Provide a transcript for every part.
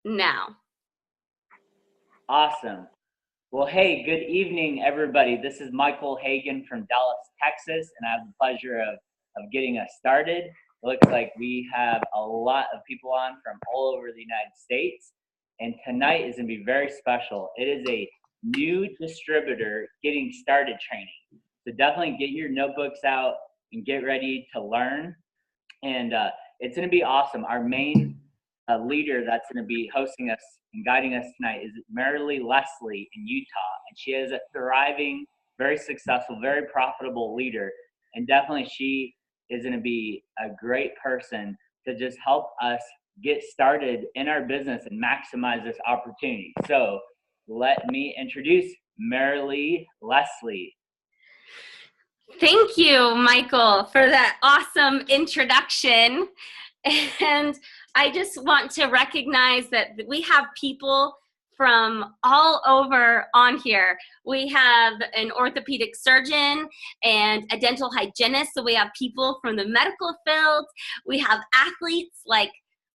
now. Awesome. Well, hey, good evening, everybody. This is Michael Hagan from Dallas, Texas, and I have the pleasure of getting us started. It looks like we have a lot of people on from all over the United States, and tonight is going to be very special. It is a new distributor getting started training. So definitely get your notebooks out and get ready to learn. And it's going to be awesome. Our main leader that's going to be hosting us and guiding us tonight is Marilee Leslie in Utah. And she is a thriving, very successful, very profitable leader. And definitely she is going to be a great person to just help us get started in our business and maximize this opportunity. So let me introduce Marilee Leslie. Thank you, Michael, for that awesome introduction. And I just want to recognize that we have people from all over on here. We have an orthopedic surgeon and a dental hygienist. So we have people from the medical field. We have athletes, like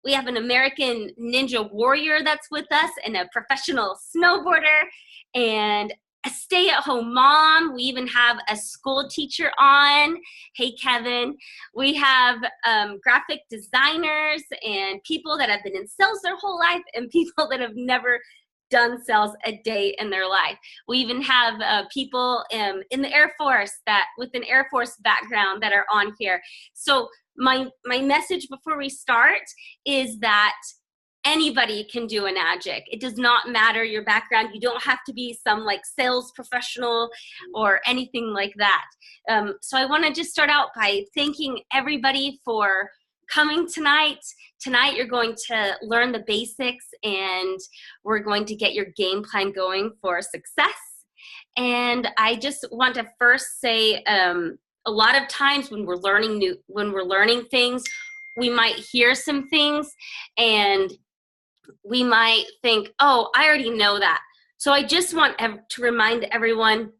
we have an American Ninja Warrior that's with us, and a professional snowboarder, and a stay-at-home mom. We even have a school teacher on. Hey, Kevin. We have graphic designers and people that have been in sales their whole life, and people that have never done sales a day in their life. We even have people in the Air Force that with an Air Force background that are on here. So my message before we start is that anybody can do Enagic. It does not matter your background. You don't have to be some like sales professional or anything like that. So I want to just start out by thanking everybody for coming tonight. Tonight you're going to learn the basics, and we're going to get your game plan going for success. And I just want to first say, a lot of times when we're learning things, we might hear some things and we might think, oh, I already know that. So I just want to remind everyone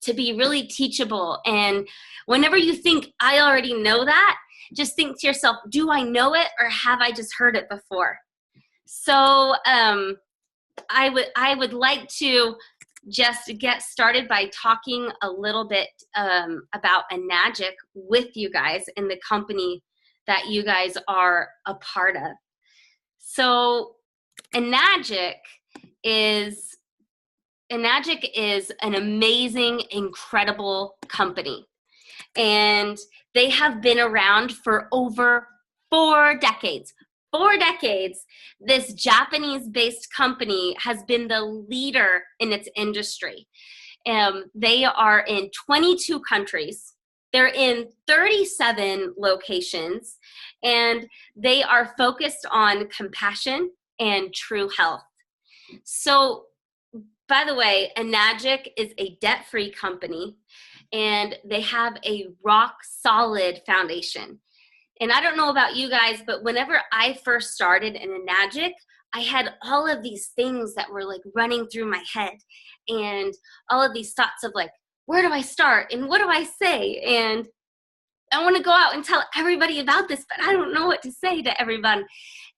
to be really teachable. And whenever you think, I already know that, just think to yourself, do I know it, or have I just heard it before? So I would like to just get started by talking a little bit about Enagic with you guys in the company that you guys are a part of. So Enagic is an amazing, incredible company. And they have been around for over 4 decades. 4 decades, this Japanese-based company has been the leader in its industry. They are in 22 countries. They're in 37 locations, and they are focused on compassion and true health. So, by the way, Enagic is a debt-free company, and they have a rock-solid foundation. And I don't know about you guys, but whenever I first started in Enagic, I had all of these things that were like running through my head, and all of these thoughts of like, where do I start and what do I say? And I want to go out and tell everybody about this, but I don't know what to say to everyone.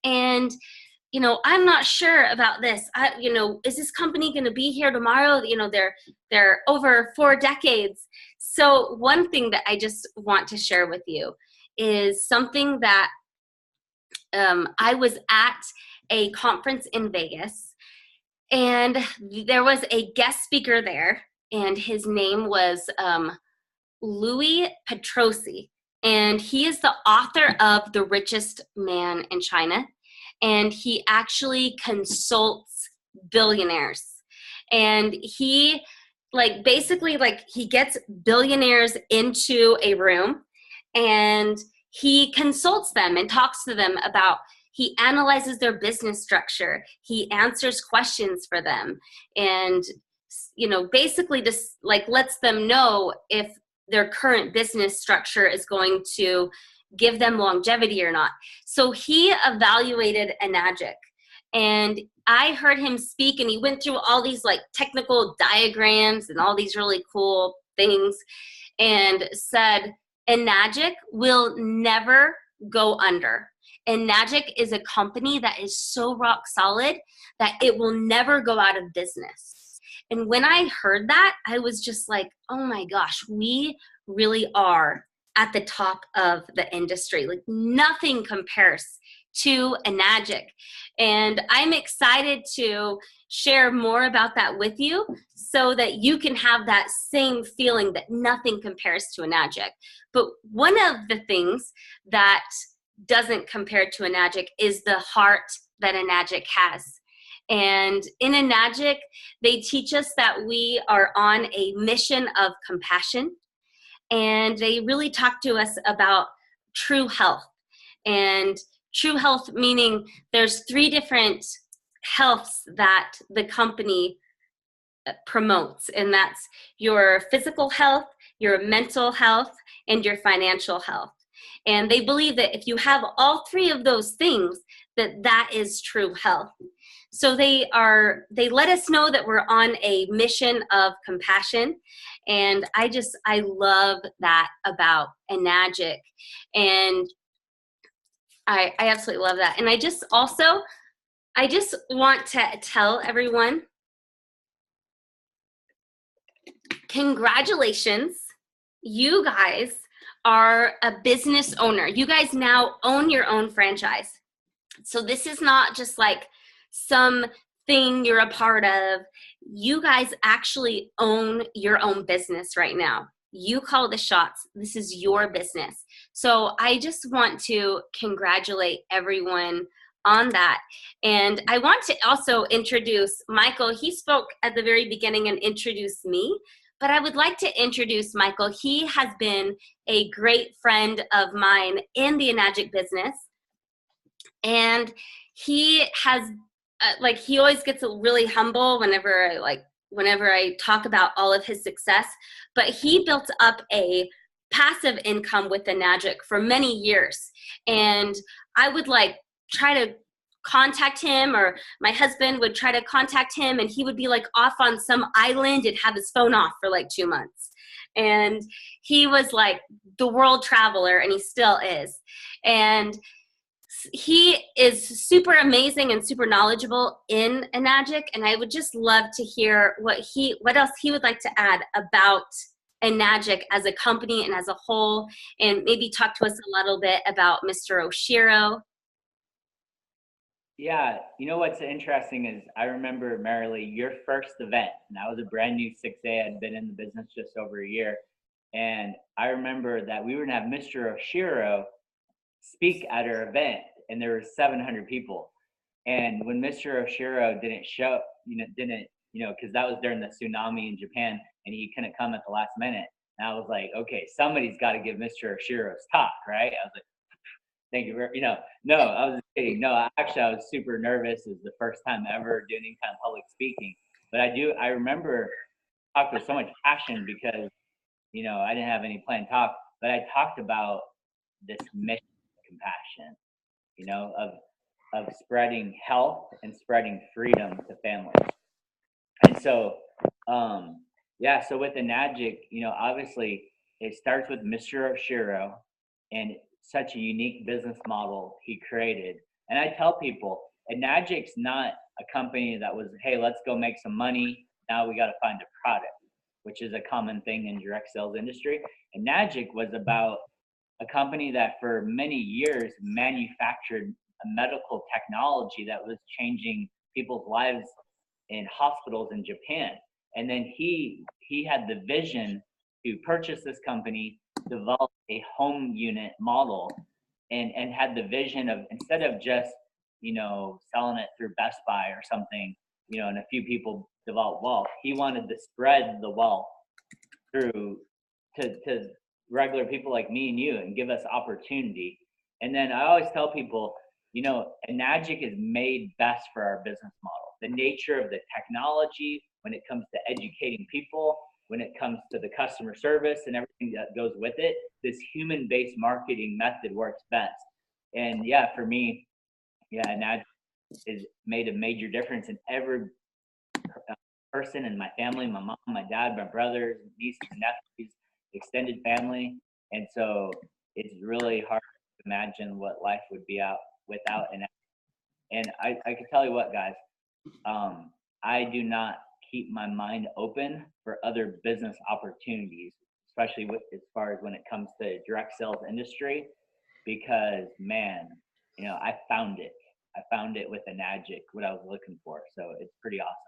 And, you know, I'm not sure about this. Is this company going to be here tomorrow? You know, they're over 4 decades. So one thing that I just want to share with you is something that I was at a conference in Vegas, and there was a guest speaker there, and his name was Louis Petrosi, and he is the author of The Richest Man in China, and he actually consults billionaires, and he basically he gets billionaires into a room, and he consults them and talks to them about, he analyzes their business structure, he answers questions for them, and basically just lets them know if their current business structure is going to give them longevity or not. So he evaluated Enagic, and I heard him speak, and he went through all these technical diagrams and all these really cool things, and said Enagic will never go under. Enagic is a company that is so rock solid that it will never go out of business. And when I heard that, I was just like, oh my gosh, we really are at the top of the industry. Like nothing compares to Enagic. And I'm excited to share more about that with you so that you can have that same feeling that nothing compares to Enagic. But one of the things that doesn't compare to Enagic is the heart that Enagic has. And in Enagic, they teach us that we are on a mission of compassion. And they really talk to us about true health. And true health meaning there's 3 different healths that the company promotes, and that's your physical health, your mental health, and your financial health. And they believe that if you have all 3 of those things, that is true health. So they let us know that we're on a mission of compassion. And I love that about Enagic. And I absolutely love that. And I just want to tell everyone, congratulations. You guys are a business owner. You guys now own your own franchise. So this is not just like something you're a part of. You guys actually own your own business right now. You call the shots. This is your business. So I just want to congratulate everyone on that. And I want to also introduce Michael. He spoke at the very beginning and introduced me, but I would like to introduce Michael. He has been a great friend of mine in the Enagic business. And he has, he always gets really humble whenever I talk about all of his success, but he built up a passive income with Enagic for many years. And I would try to contact him, or my husband would try to contact him, and he would be off on some island and have his phone off for 2 months. And he was the world traveler, and he still is. And he is super amazing and super knowledgeable in Enagic, and I would just love to hear what else he would like to add about Enagic as a company and as a whole, and maybe talk to us a little bit about Mr. Oshiro. Yeah, you know what's interesting is I remember, Marilee, your first event, and I was a brand new 6A. I'd been in the business just over a year, and I remember that we were gonna have Mr. Oshiro speak at our event, and there were 700 people. And when Mr. Oshiro didn't show, because that was during the tsunami in Japan, and he couldn't come at the last minute. And I was like, okay, somebody's got to give Mr. Oshiro's talk, right? I was like, thank you very, no, I was kidding. No, actually, I was super nervous. It was the first time ever doing any kind of public speaking. But I remember talking with so much passion because, I didn't have any planned talk, but I talked about this mission of compassion, of spreading health and spreading freedom to families. And so, so with Enagic, obviously it starts with Mr. Oshiro and such a unique business model he created. And I tell people, Enagic's not a company that was, hey, let's go make some money. Now we got to find a product, which is a common thing in direct sales industry. Enagic was about a company that for many years manufactured a medical technology that was changing people's lives in hospitals in Japan. And then he had the vision to purchase this company, develop a home unit model, and had the vision of, instead of just, selling it through Best Buy or something, and a few people develop wealth, he wanted to spread the wealth through to regular people like me and you and give us opportunity. And then I always tell people, Enagic is made best for our business model. The nature of the technology, when it comes to educating people, when it comes to the customer service and everything that goes with it, this human-based marketing method works best. And for me, Enagic has made a major difference in every person in my family, my mom, my dad, my brothers, nieces, and nephews, extended family. And so it's really hard to imagine what life would be without an. And I can tell you what, guys, I do not keep my mind open for other business opportunities, especially as far as when it comes to direct sales industry, because man, I found it. I found it with Enagic, what I was looking for. So it's pretty awesome.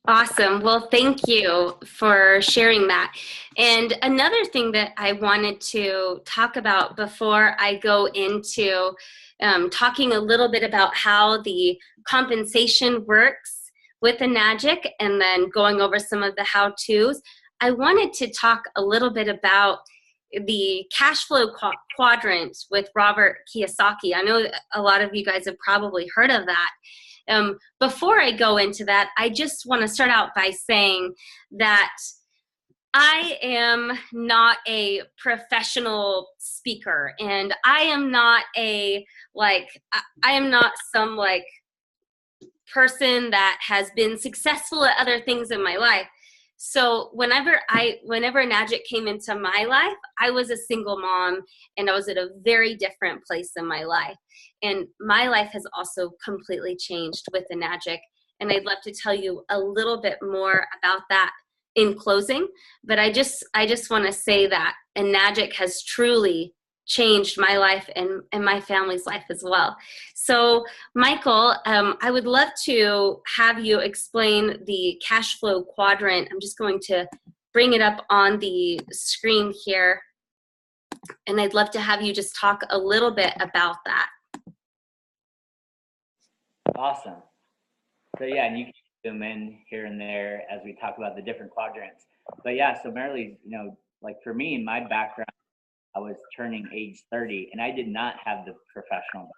Awesome. Well, thank you for sharing that. And another thing that I wanted to talk about before I go into talking a little bit about how the compensation works with Enagic and then going over some of the how-tos, I wanted to talk a little bit about the cash flow quadrant with Robert Kiyosaki. I know a lot of you guys have probably heard of that. Before I go into that, I just want to start out by saying that I am not a professional speaker, and I am not I am not some person that has been successful at other things in my life. So whenever Enagic came into my life, I was a single mom and I was at a very different place in my life. And my life has also completely changed with Enagic. And I'd love to tell you a little bit more about that in closing. But I just want to say that Enagic has truly changed my life and my family's life as well. So Michael, I would love to have you explain the cash flow quadrant. I'm just going to bring it up on the screen here. And I'd love to have you just talk a little bit about that. Awesome. So yeah, and you can zoom in here and there as we talk about the different quadrants. But yeah, so Marilee, like for me, in my background, I was turning age 30 and I did not have the professional,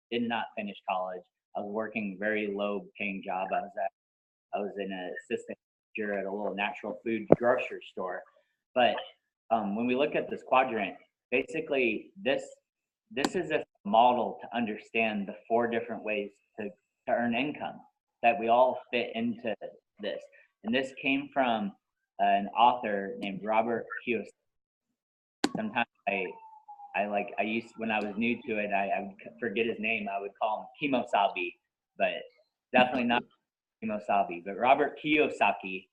did not finish college. I was working very low paying job. I was an assistant manager at a little natural food grocery store. But when we look at this quadrant, basically this is a model to understand the 4 different ways to earn income that we all fit into this. And this came from an author named Robert Kiyosaki. Sometimes I used, when I was new to it, I would forget his name. I would call him Kimosabi, but definitely not Kimosabi. But Robert Kiyosaki,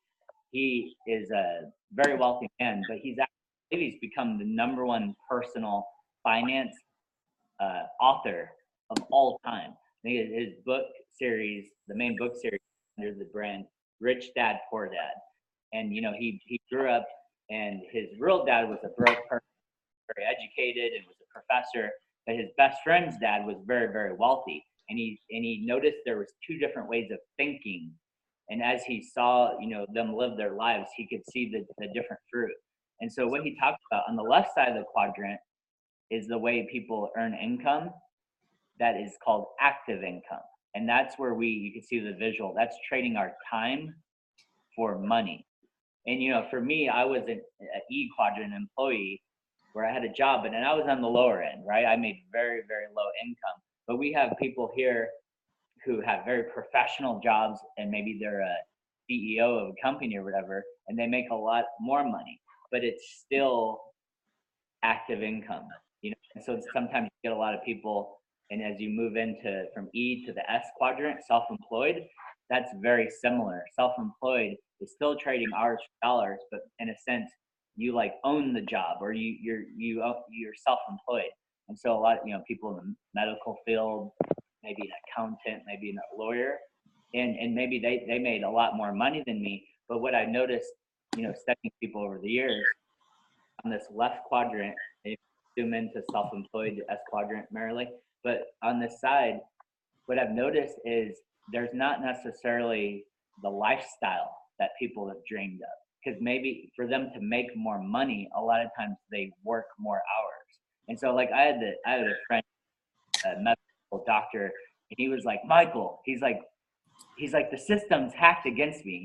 he is a very wealthy man, but he's become the #1 personal finance author of all time. I think his book series, the main book series under the brand Rich Dad Poor Dad. And he grew up and his real dad was a broke person, very educated and was a professor, but his best friend's dad was very, very wealthy. And he noticed there was 2 different ways of thinking. And as he saw, them live their lives, he could see the different fruit. And so what he talked about on the left side of the quadrant is the way people earn income. That is called active income. And that's where you can see the visual. That's trading our time for money. And, for me, I was an E quadrant employee where I had a job, and then I was on the lower end, right? I made very, very low income. But we have people here who have very professional jobs, and maybe they're a CEO of a company or whatever, and they make a lot more money, but it's still active income, And so sometimes you get a lot of people, and as you move into from E to the S quadrant, self-employed, that's very similar. Self-employed is still trading hours for dollars, but in a sense, you own the job, or you're self-employed. And so a lot of people in the medical field, maybe an accountant, maybe a lawyer, and maybe they made a lot more money than me. But what I noticed, studying people over the years, on this left quadrant, if you zoom into self-employed, S quadrant, Marilee, but on this side, what I've noticed is there's not necessarily the lifestyle that people have dreamed of. Because maybe for them to make more money, a lot of times they work more hours. And so I had a friend, a medical doctor, and he was like, Michael, he's like, the system's hacked against me.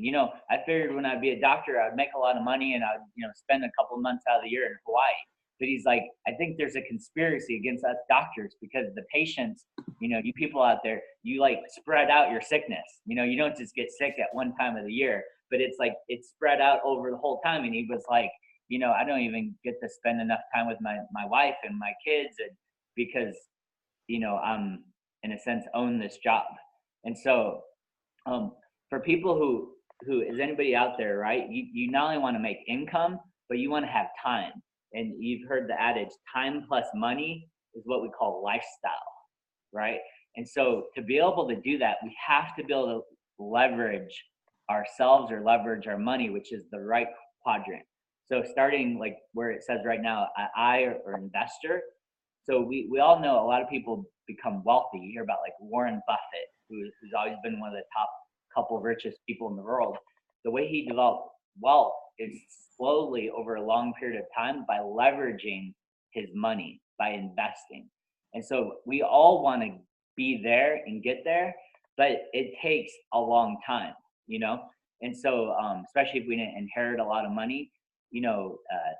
I figured when I'd be a doctor, I'd make a lot of money and I'd, spend a couple months out of the year in Hawaii. But he's like, I think there's a conspiracy against us doctors because the patients, you people out there, you spread out your sickness. You don't just get sick at one time of the year, but it's spread out over the whole time. And he was like, I don't even get to spend enough time with my wife and my kids. because, I'm in a sense own this job. And so for people who is anybody out there, right? You not only want to make income, but you want to have time. And you've heard the adage, time plus money is what we call lifestyle, right? And so to be able to do that, we have to be able to leverage ourselves or leverage our money, which is the right quadrant. So starting like where it says right now, I or investor. So we all know a lot of people become wealthy. You hear about like Warren Buffett, who's always been one of the top couple richest people in the world. The way he developed wealth is slowly over a long period of time by leveraging his money, by investing. And so we all want to be there and get there, but it takes a long time, And so, especially if we didn't inherit a lot of money,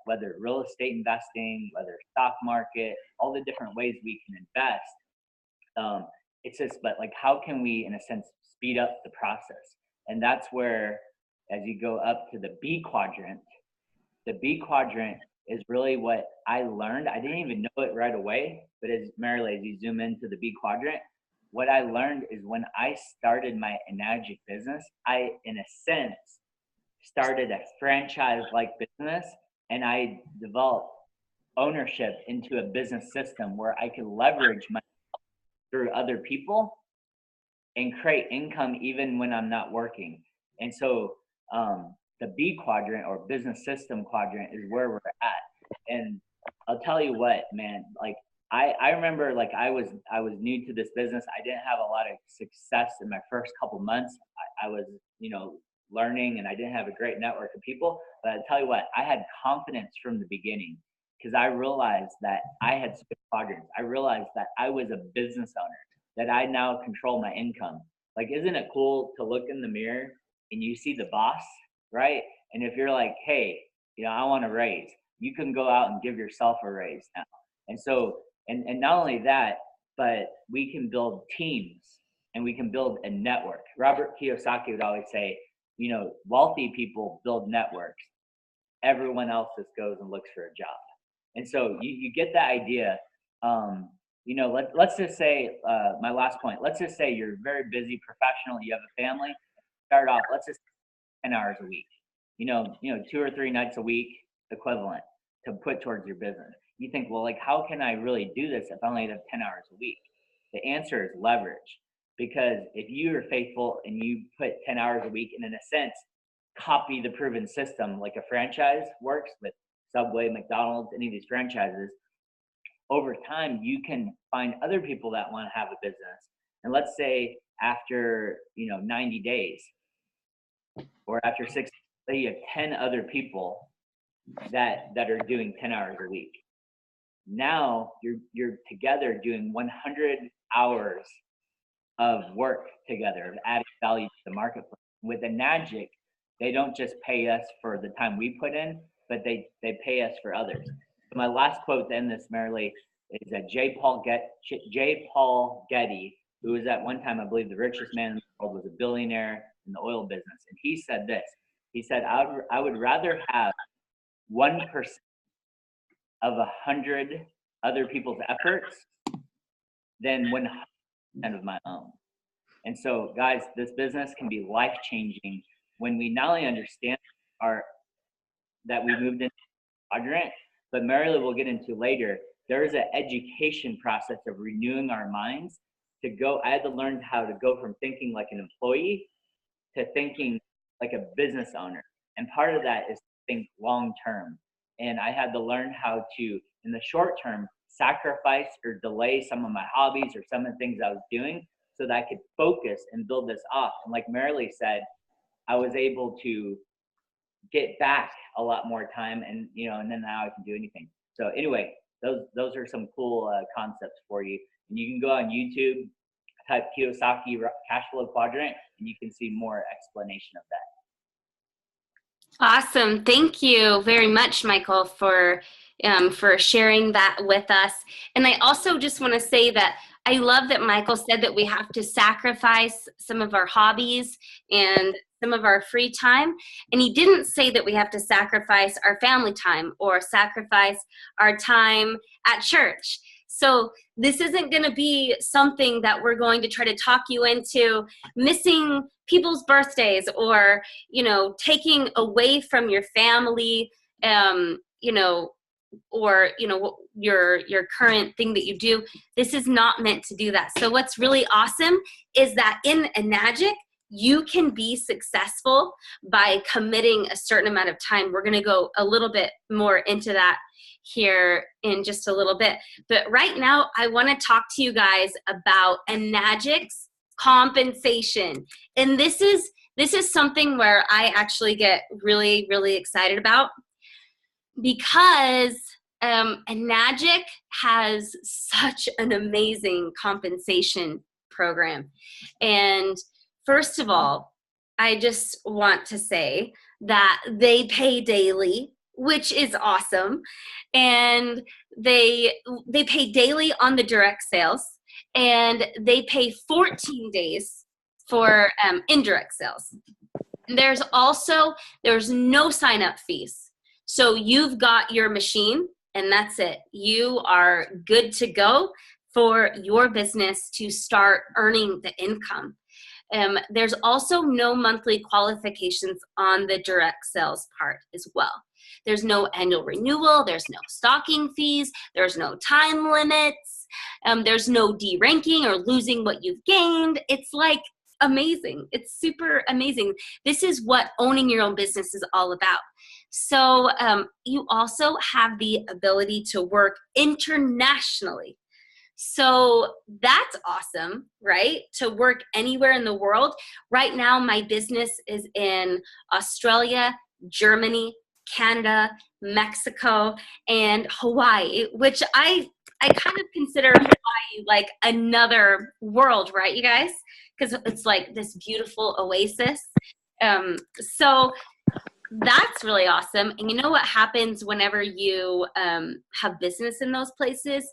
whether real estate investing, whether stock market, all the different ways we can invest. It's just, but like, how can we, in a sense, speed up the process? And that's where, as you go up to the B quadrant is really what I learned. I didn't even know it right away, but as Marilee, as you zoom into the B quadrant, what I learned is when I started my Enagic business, I, in a sense, started a franchise-like business, and I developed ownership into a business system where I could leverage my through other people and create income even when I'm not working. And so the B quadrant or business system quadrant is where we're at. And I'll tell you what, man, like I remember like I was new to this business. I didn't have a lot of success in my first couple months. I was, learning, and I didn't have a great network of people. But I'll tell you what, I had confidence from the beginning because I realized that I had switched quadrants. I realized that I was a business owner, that I now control my income. Like, isn't it cool to look in the mirror and you see the boss, right? And if you're like, hey, I want a raise, you can go out and give yourself a raise now. And so, and not only that, but we can build teams and we can build a network. Robert Kiyosaki would always say, wealthy people build networks. Everyone else just goes and looks for a job. And so you get that idea. Let's just say, my last point, let's just say you're a very busy professional, you have a family, start off, let's just 10 hours a week, 2 or 3 nights a week equivalent to put towards your business. You think, well, like, how can I really do this if I only have 10 hours a week? The answer is leverage. Because if you are faithful and you put 10 hours a week and in a sense, copy the proven system like a franchise works with Subway, McDonald's, any of these franchises, over time, you can find other people that want to have a business. And let's say after, 90 days or after 6, say you have 10 other people that are doing 10 hours a week. Now you're together doing 100 hours of work together, of adding value to the marketplace. With Enagic, they don't just pay us for the time we put in, but they pay us for others. So my last quote to end this, Marilee, is that J. Paul Getty, who was at one time, I believe, the richest man in the world, was a billionaire in the oil business. And he said this, he said, I would rather have 1% of 100 other people's efforts than 100% of my own. And so, guys, this business can be life-changing when we not only understand that we moved into quadrant, but Marilee will get into later, there is an education process of renewing our minds to go. I had to learn how to go from thinking like an employee to thinking like a business owner. And part of that is to think long-term. And I had to learn how to, in the short term, sacrifice or delay some of my hobbies or some of the things I was doing so that I could focus and build this off. And like Marilee said, I was able to get back a lot more time, and and then now I can do anything. So anyway, those are some cool concepts for you. And you can go on YouTube, type Kiyosaki cash flow quadrant, and you can see more explanation of that. Awesome. Thank you very much, Michael, for sharing that with us. And I also just want to say that I love that Michael said that we have to sacrifice some of our hobbies and some of our free time. And he didn't say that we have to sacrifice our family time or sacrifice our time at church. So this isn't going to be something that we're going to try to talk you into missing people's birthdays or, you know, taking away from your family, you know, or, you know, your current thing that you do. This is not meant to do that. So what's really awesome is that in Enagic, you can be successful by committing a certain amount of time. We're going to go a little bit more into that here in just a little bit. But right now, I want to talk to you guys about Enagic's compensation. And this is something where I actually get really, really excited about, because Enagic has such an amazing compensation program. And first of all, I just want to say that they pay daily, which is awesome. And they pay daily on the direct sales, and they pay 14 days for indirect sales. There's no sign up fees. So you've got your machine and that's it. You are good to go for your business to start earning the income. There's also no monthly qualifications on the direct sales part as well. There's no annual renewal. There's no stocking fees. There's no time limits. There's no deranking or losing what you've gained. It's like amazing. It's super amazing. This is what owning your own business is all about. So you also have the ability to work internationally. So that's awesome, right? To work anywhere in the world. Right now, my business is in Australia, Germany, Canada, Mexico, and Hawaii, which I kind of consider Hawaii like another world, right, you guys? Because it's like this beautiful oasis. So that's really awesome. And you know what happens whenever you have business in those places?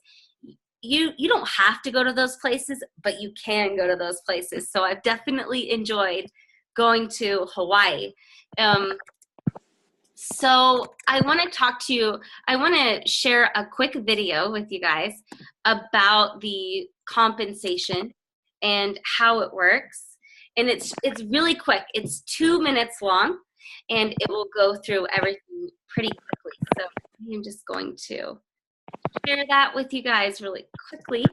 You don't have to go to those places, but you can go to those places. So I've definitely enjoyed going to Hawaii. So I want to talk to you, I want to share a quick video with you guys about the compensation and how it works. And it's really quick. It's 2 minutes long, and it will go through everything pretty quickly. So I'm just going to share that with you guys really quickly.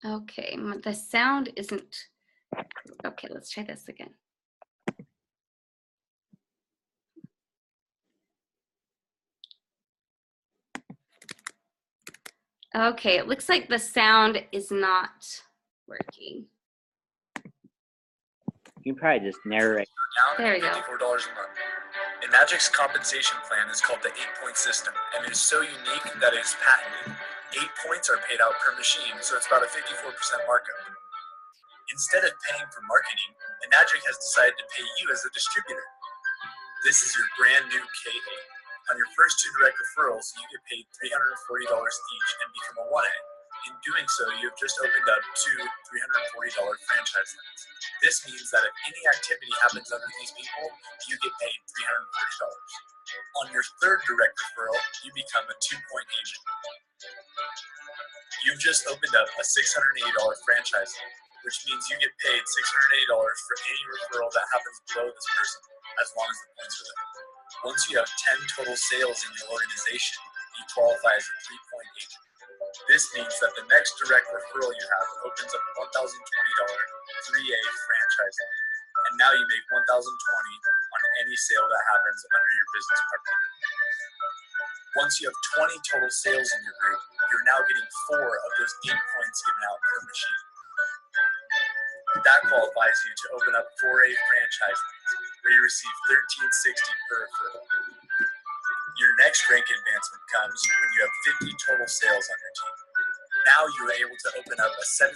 Okay, the sound isn't, okay, let's try this again. Okay, it looks like the sound is not working. You can probably just narrate. There we go. $54 a month. Enagic's compensation plan is called the 8-point system, and it is so unique that it is patented. 8 points are paid out per machine, so it's about a 54% markup. Instead of paying for marketing, Enagic has decided to pay you as a distributor. This is your brand new K8. On your first 2 direct referrals, you get paid $340 each and become a 1A. In doing so, you have just opened up 2 $340 franchise lines. This means that if any activity happens under these people, you get paid $340. On your 3rd direct referral, you become a 2-point agent. You've just opened up a $680 franchise line, which means you get paid $680 for any referral that happens below this person, as long as the points are there. Once you have 10 total sales in your organization, you qualify as a 3-point agent. This means that the next direct referral you have opens up a $1,020 3A franchise line, and now you make $1,020 on any sale that happens under your business partner. Once you have 20 total sales in your group, you're now getting 4 of those 8 points given out per machine. That qualifies you to open up 4A franchise lines, where you receive $1,360 per referral. Your next rank advancement comes when you have 50 total sales on your team. Now you are able to open up a $1,700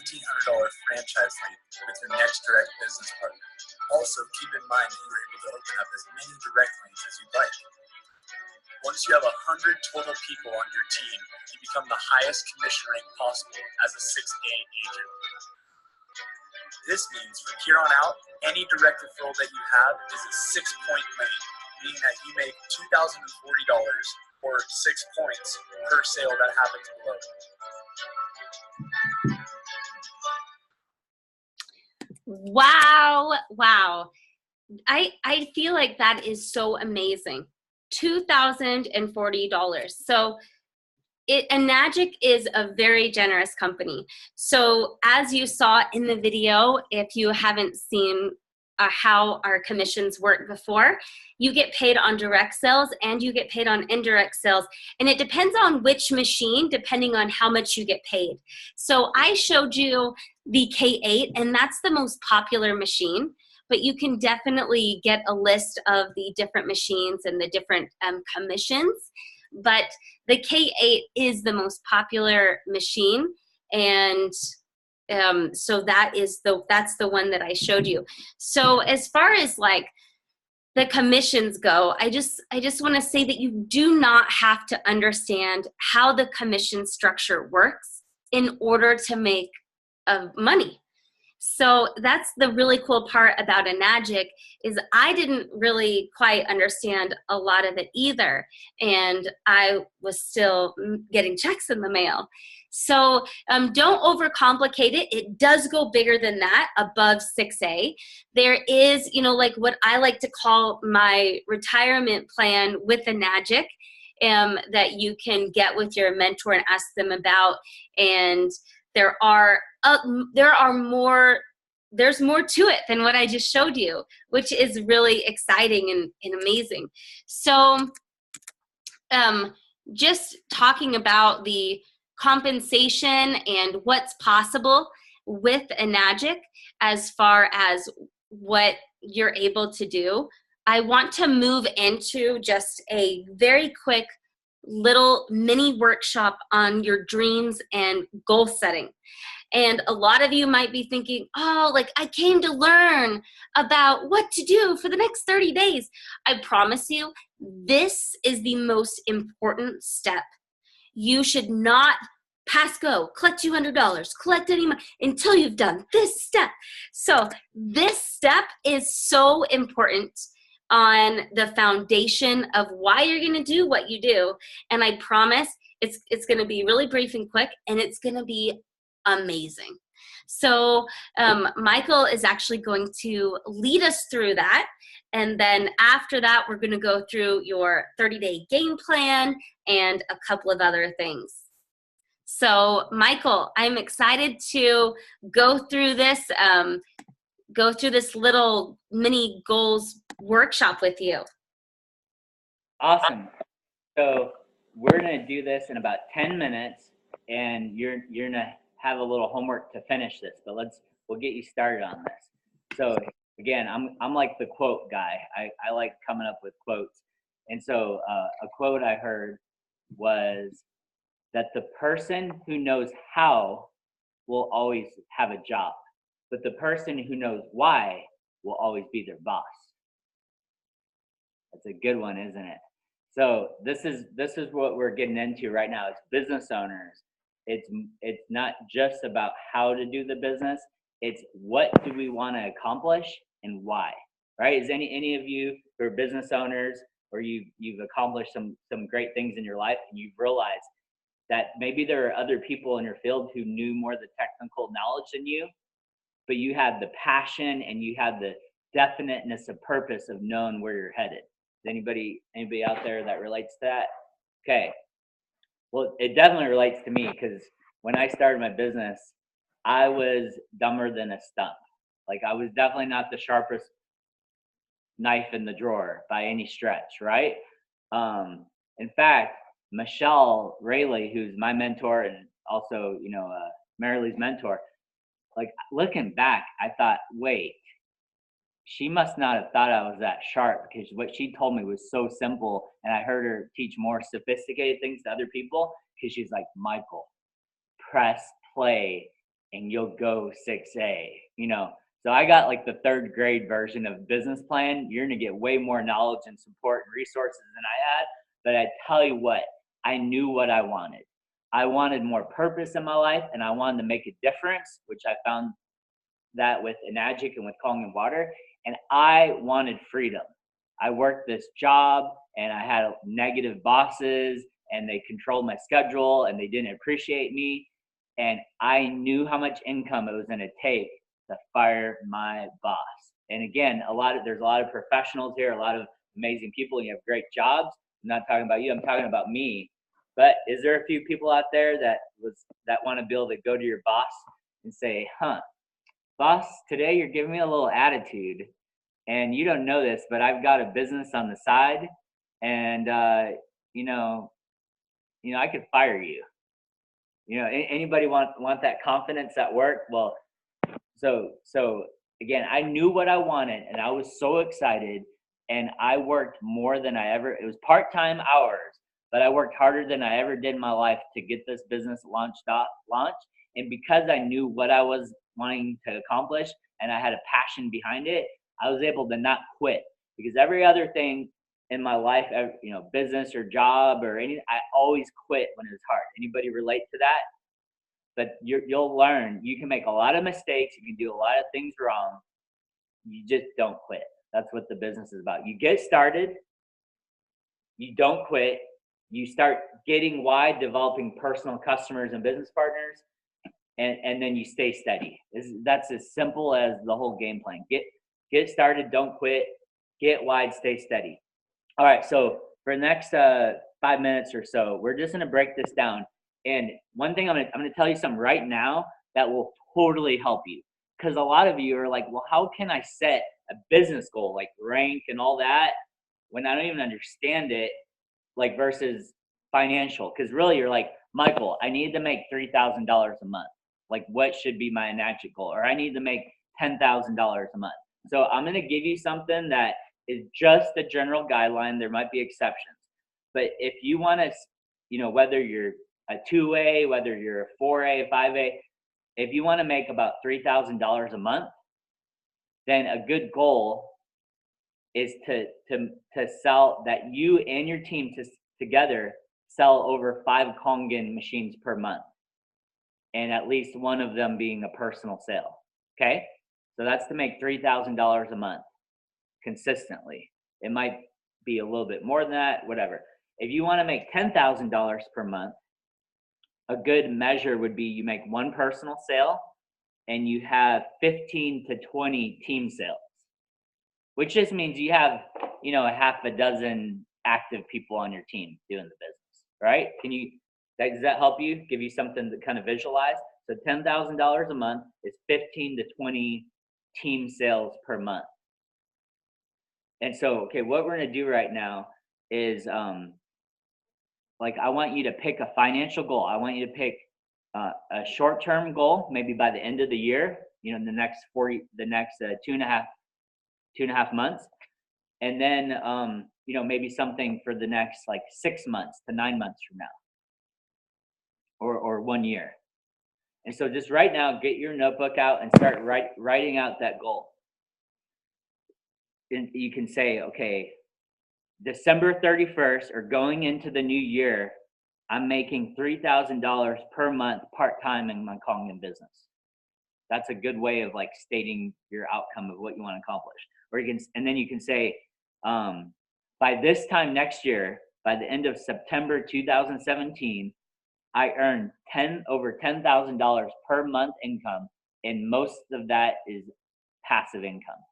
franchise lead with your next direct business partner. Also, keep in mind that you are able to open up as many direct lanes as you'd like. Once you have 100 total people on your team, you become the highest commission rank possible as a 6A agent. This means from here on out, any direct referral that you have is a 6-point limit, meaning that you make $2,040 or 6 points per sale that happens below. Wow. Wow. I feel like that is so amazing. $2,040. So Enagic is a very generous company. So as you saw in the video, if you haven't seen how our commissions work before, you get paid on direct sales and you get paid on indirect sales. And it depends on which machine, depending on how much you get paid. So I showed you the K8, and that's the most popular machine. But you can definitely get a list of the different machines and the different commissions. But the K8 is the most popular machine, and so that's the one that I showed you. So as far as like the commissions go, I just want to say that you do not have to understand how the commission structure works in order to make money. So that's the really cool part about Enagic, is I didn't really quite understand a lot of it either, and I was still getting checks in the mail. So don't overcomplicate it. It does go bigger than that, above 6A. There is, like what I like to call my retirement plan with Enagic, that you can get with your mentor and ask them about. And there's more to it than what I just showed you, which is really exciting and amazing. So just talking about the compensation and what's possible with Enagic as far as what you're able to do, I want to move into just a very quick little mini workshop on your dreams and goal setting. And a lot of you might be thinking, oh, like I came to learn about what to do for the next 30 days. I promise you, this is the most important step. You should not pass go, collect $200, collect any money until you've done this step. So this step is so important on the foundation of why you're going to do what you do. And I promise it's going to be really brief and quick, and it's going to be amazing. So Michael is actually going to lead us through that. And then after that, we're going to go through your 30-day game plan and a couple of other things. So Michael, I'm excited to go through this little mini goals workshop with you. Awesome. So we're going to do this in about 10 minutes, and you're going to have a little homework to finish this, but we'll get you started on this. So again, I'm like the quote guy. I like coming up with quotes. And so a quote I heard was that the person who knows how will always have a job, but the person who knows why will always be their boss. That's a good one, isn't it? So this is what we're getting into right now. It's business owners. It's not just about how to do the business. It's what do we want to accomplish and why, right? Is any of you who are business owners, or you've accomplished some great things in your life, and you've realized that maybe there are other people in your field who knew more of the technical knowledge than you, but you had the passion and you had the definiteness of purpose of knowing where you're headed. Is anybody out there that relates to that? Okay. Well, it definitely relates to me, because when I started my business, I was dumber than a stump. Like, I was definitely not the sharpest knife in the drawer by any stretch, right? In fact, Michelle Rayleigh, who's my mentor and also, Marilee's mentor, like, looking back, I thought, wait, she must not have thought I was that sharp, because what she told me was so simple, and I heard her teach more sophisticated things to other people, because she's like, Michael, press play and you'll go 6A, So I got like the 3rd grade version of business plan. You're going to get way more knowledge and support and resources than I had. But I tell you what, I knew what I wanted. I wanted more purpose in my life, and I wanted to make a difference, which I found that with Enagic and with Calling in Water, and I wanted freedom. I worked this job and I had negative bosses and they controlled my schedule and they didn't appreciate me. And I knew how much income it was going to take to fire my boss. And again, there's a lot of professionals here, a lot of amazing people. You have great jobs. I'm not talking about you. I'm talking about me. But is there a few people out there that want to be able to go to your boss and say, boss, today you're giving me a little attitude, and you don't know this, but I've got a business on the side, and I could fire you. Anybody want that confidence at work? Well, so again, I knew what I wanted, and I was so excited, and I worked more than it was part-time hours, but I worked harder than I ever did in my life to get this business launched. And because I knew what I was wanting to accomplish and I had a passion behind it, I was able to not quit, because every other thing in my life, business or job or anything, I always quit when it was hard. Anybody relate to that? But you'll learn. You can make a lot of mistakes. You can do a lot of things wrong. You just don't quit. That's what the business is about. You get started. You don't quit. You start getting wide, developing personal customers and business partners, and then you stay steady. That's as simple as the whole game plan. Get started, don't quit, get wide, stay steady. All right, so for the next 5 minutes or so, we're just gonna break this down. And one thing I'm gonna tell you something right now that will totally help you. Because a lot of you are like, well, how can I set a business goal like rank and all that when I don't even understand it, like versus financial? Because really you're like, Michael, I need to make $3,000 a month. Like, what should be my Enagic goal? Or I need to make $10,000 a month. So I'm going to give you something that is just a general guideline. There might be exceptions. But if you want to, whether you're a 2A, whether you're a 4A, 5A, if you want to make about $3,000 a month, then a good goal is to sell, that you and your team together sell over 5 Kongen machines per month, and at least one of them being a personal sale. Okay, so that's to make $3,000 a month consistently. It might be a little bit more than that, whatever. If you want to make $10,000 per month, a good measure would be you make 1 personal sale and you have 15 to 20 team sales, which just means you have, a half a dozen active people on your team doing the business, right? Does that help you? Give you something to kind of visualize? So $10,000 a month is 15 to 20 team sales per month. And so, okay, what we're going to do right now is, I want you to pick a financial goal. I want you to pick a short-term goal, maybe by the end of the year, the next 2.5 months. And then, maybe something for the next 6 months to 9 months from now, or 1 year. And so just right now, get your notebook out and start writing out that goal. And you can say, okay, December 31st or going into the new year, I'm making $3,000 per month part-time in my Kongen business. That's a good way of stating your outcome of what you want to accomplish. Or then you can say, by this time next year, by the end of September 2017, I earned over $10,000 per month income, and most of that is passive income.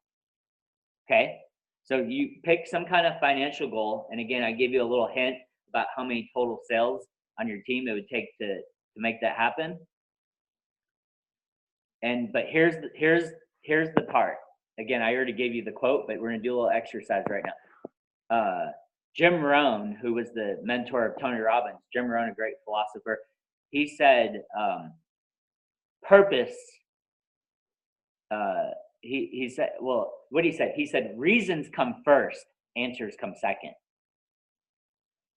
Okay, so you pick some kind of financial goal, and again, I give you a little hint about how many total sales on your team it would take to make that happen. But here's the part. Again, I already gave you the quote, but we're gonna do a little exercise right now. Jim Rohn, who was the mentor of Tony Robbins, Jim Rohn, a great philosopher, he said, purpose. He said, well, what he said? He said, reasons come first, answers come second.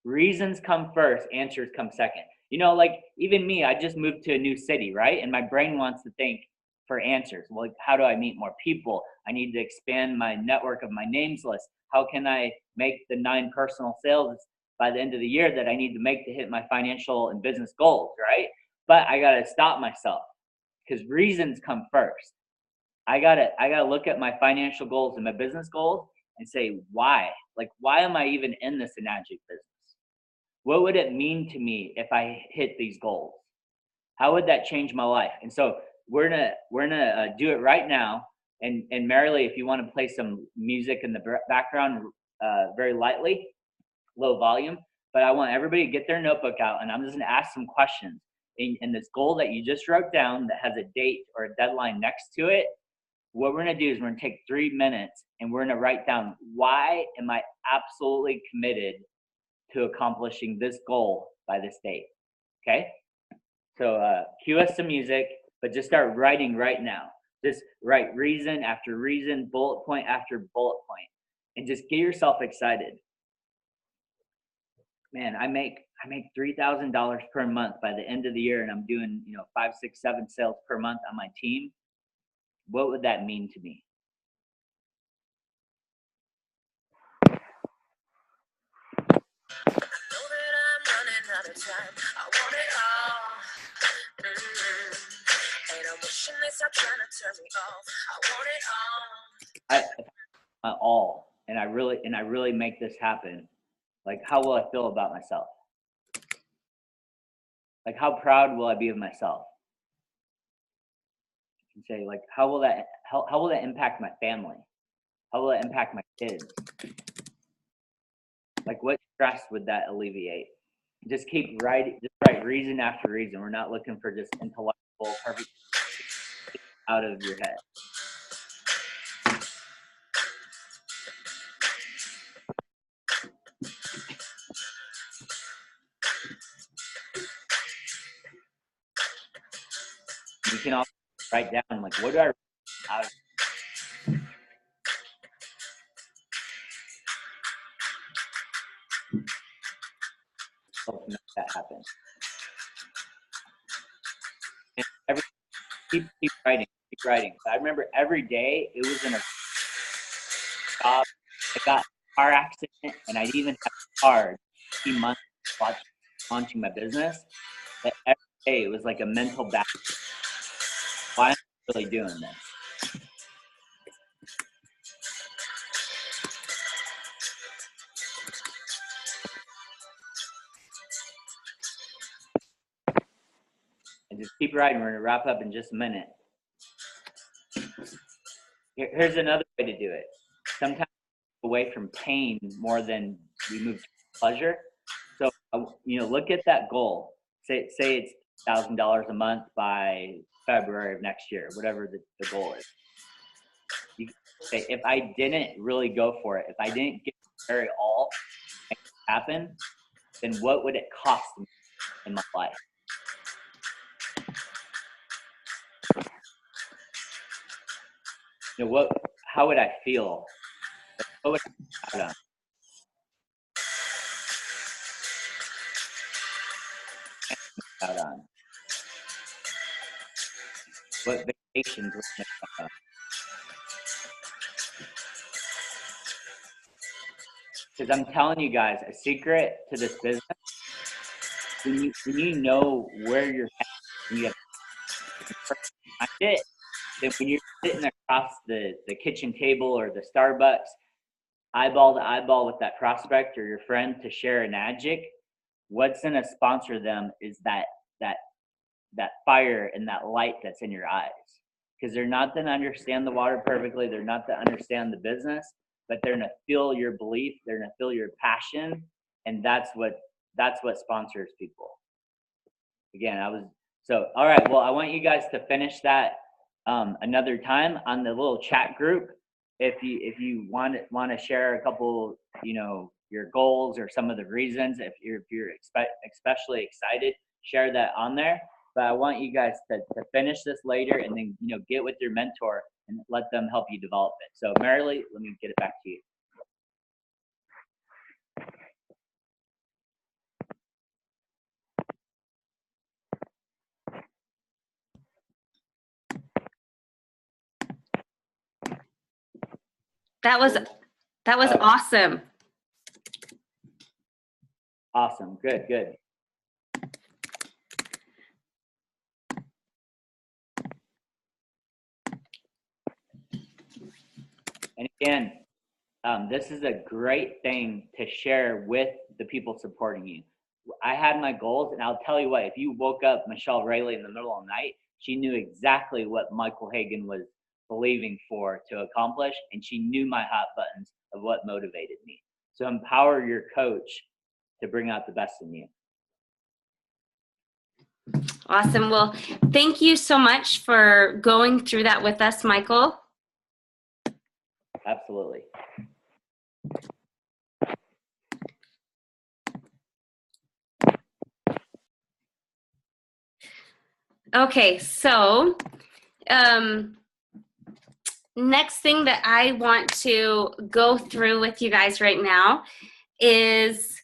Reasons come first, answers come second. Even me, I just moved to a new city, right? And my brain wants to think for answers. Well, how do I meet more people? I need to expand my network of my names list. How can I make the 9 personal sales by the end of the year that I need to make to hit my financial and business goals, right? But I got to stop myself, because reasons come first. I gotta look at my financial goals and my business goals and say, why? Like, why am I even in this Enagic business? What would it mean to me if I hit these goals? How would that change my life? And so we're gonna do it right now. And Marilee, if you want to play some music in the background, very lightly, low volume. But I want everybody to get their notebook out, and I'm just gonna ask some questions. And this goal that you just wrote down that has a date or a deadline next to it, what we're gonna do is we're gonna take 3 minutes and we're gonna write down, why am I absolutely committed to accomplishing this goal by this date? Okay? So cue us some music, but just start writing right now. Just write reason after reason, bullet point after bullet point, and just get yourself excited. Man, I make $3,000 per month by the end of the year, and I'm doing 5, 6, 7 sales per month on my team. What would that mean to me? I all, and I really make this happen. Like, how will I feel about myself? Like, how proud will I be of myself? And say, like, how will that impact my family? How will that impact my kids? Like, what stress would that alleviate? Just keep writing, just write reason after reason. We're not looking for just intellectual, perfect out of your head. You can also write down, like, what do I out of to make that happen? And keep writing, keep writing. I remember every day it was in a job. I got a car accident, and I didn't even have a card. 18 months launching my business. That every day it was like a mental battle. Why am I really doing this? And just keep writing. We're gonna wrap up in just a minute. Here's another way to do it. Sometimes away from pain more than we move to pleasure. So look at that goal. Say it's $1,000 a month by February of next year, whatever the goal is. You say, if I didn't really go for it, if I didn't get very all happen, then what would it cost me in my life? How would I feel? What would I have done? Out on what vacations would I miss out on? Because I'm telling you guys, a secret to this business, when you know where you're at, and you have find it, then when you're sitting across the kitchen table or the Starbucks, eyeball to eyeball with that prospect or your friend to share an Ajik, what's gonna sponsor them is that fire and that light that's in your eyes. Because they're not gonna understand the water perfectly, they're not gonna understand the business, but they're gonna feel your belief, they're gonna feel your passion, and that's what sponsors people. Again, all right, well, I want you guys to finish that another time on the little chat group. If you want to share a couple, your goals or some of the reasons, if you're especially excited, share that on there. But I want you guys to finish this later and then get with your mentor and let them help you develop it. So Marilee, let me get it back to you. That was awesome. Awesome. Good. And this is a great thing to share with the people supporting you. I had my goals, and I'll tell you what, if you woke up Michelle Rayleigh in the middle of the night, she knew exactly what Michael Hagan was believing for to accomplish, and she knew my hot buttons of what motivated me. So empower your coach to bring out the best in you. Awesome. Well, thank you so much for going through that with us, Michael. Absolutely. Okay, so next thing that I want to go through with you guys right now is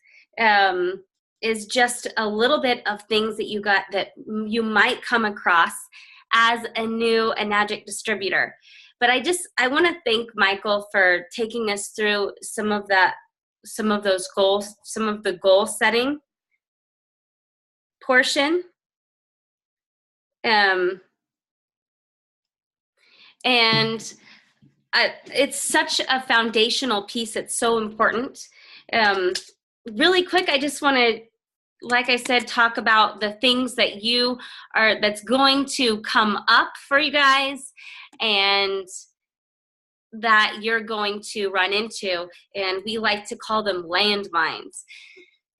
just a little bit of things that you might come across as a new Enagic distributor. But I want to thank Michael for taking us through some of those goals, some of the goal setting portion. And it's such a foundational piece. It's so important. Really quick, I just want to, like I said, talk about the things that that's going to come up for you guys and that you're going to run into. And we like to call them landmines.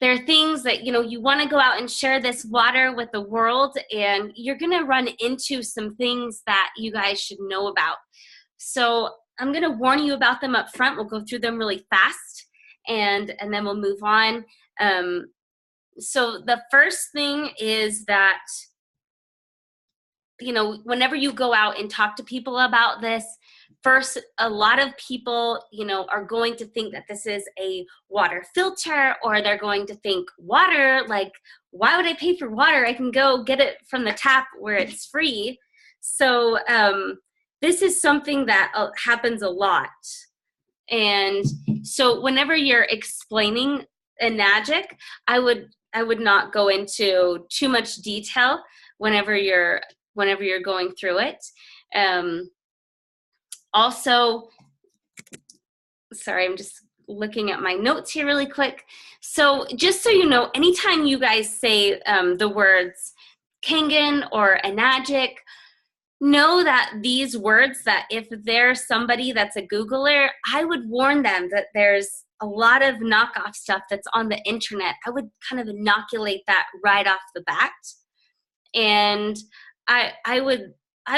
There are things that, you want to go out and share this water with the world, and you're going to run into some things that you guys should know about. So I'm going to warn you about them up front. We'll go through them really fast, and then we'll move on. So the first thing is that, whenever you go out and talk to people about this, first, a lot of people, are going to think that this is a water filter, or they're going to think water, like, why would I pay for water? I can go get it from the tap where it's free. So this is something that happens a lot. And so whenever you're explaining Enagic, I would not go into too much detail whenever you're going through it. Also, sorry, I'm just looking at my notes here really quick. So just so you know, anytime you guys say the words Kangen or Enagic, know that these words, that if there's somebody that's a Googler, I would warn them that there's a lot of knockoff stuff that's on the internet. I would kind of inoculate that right off the bat. And I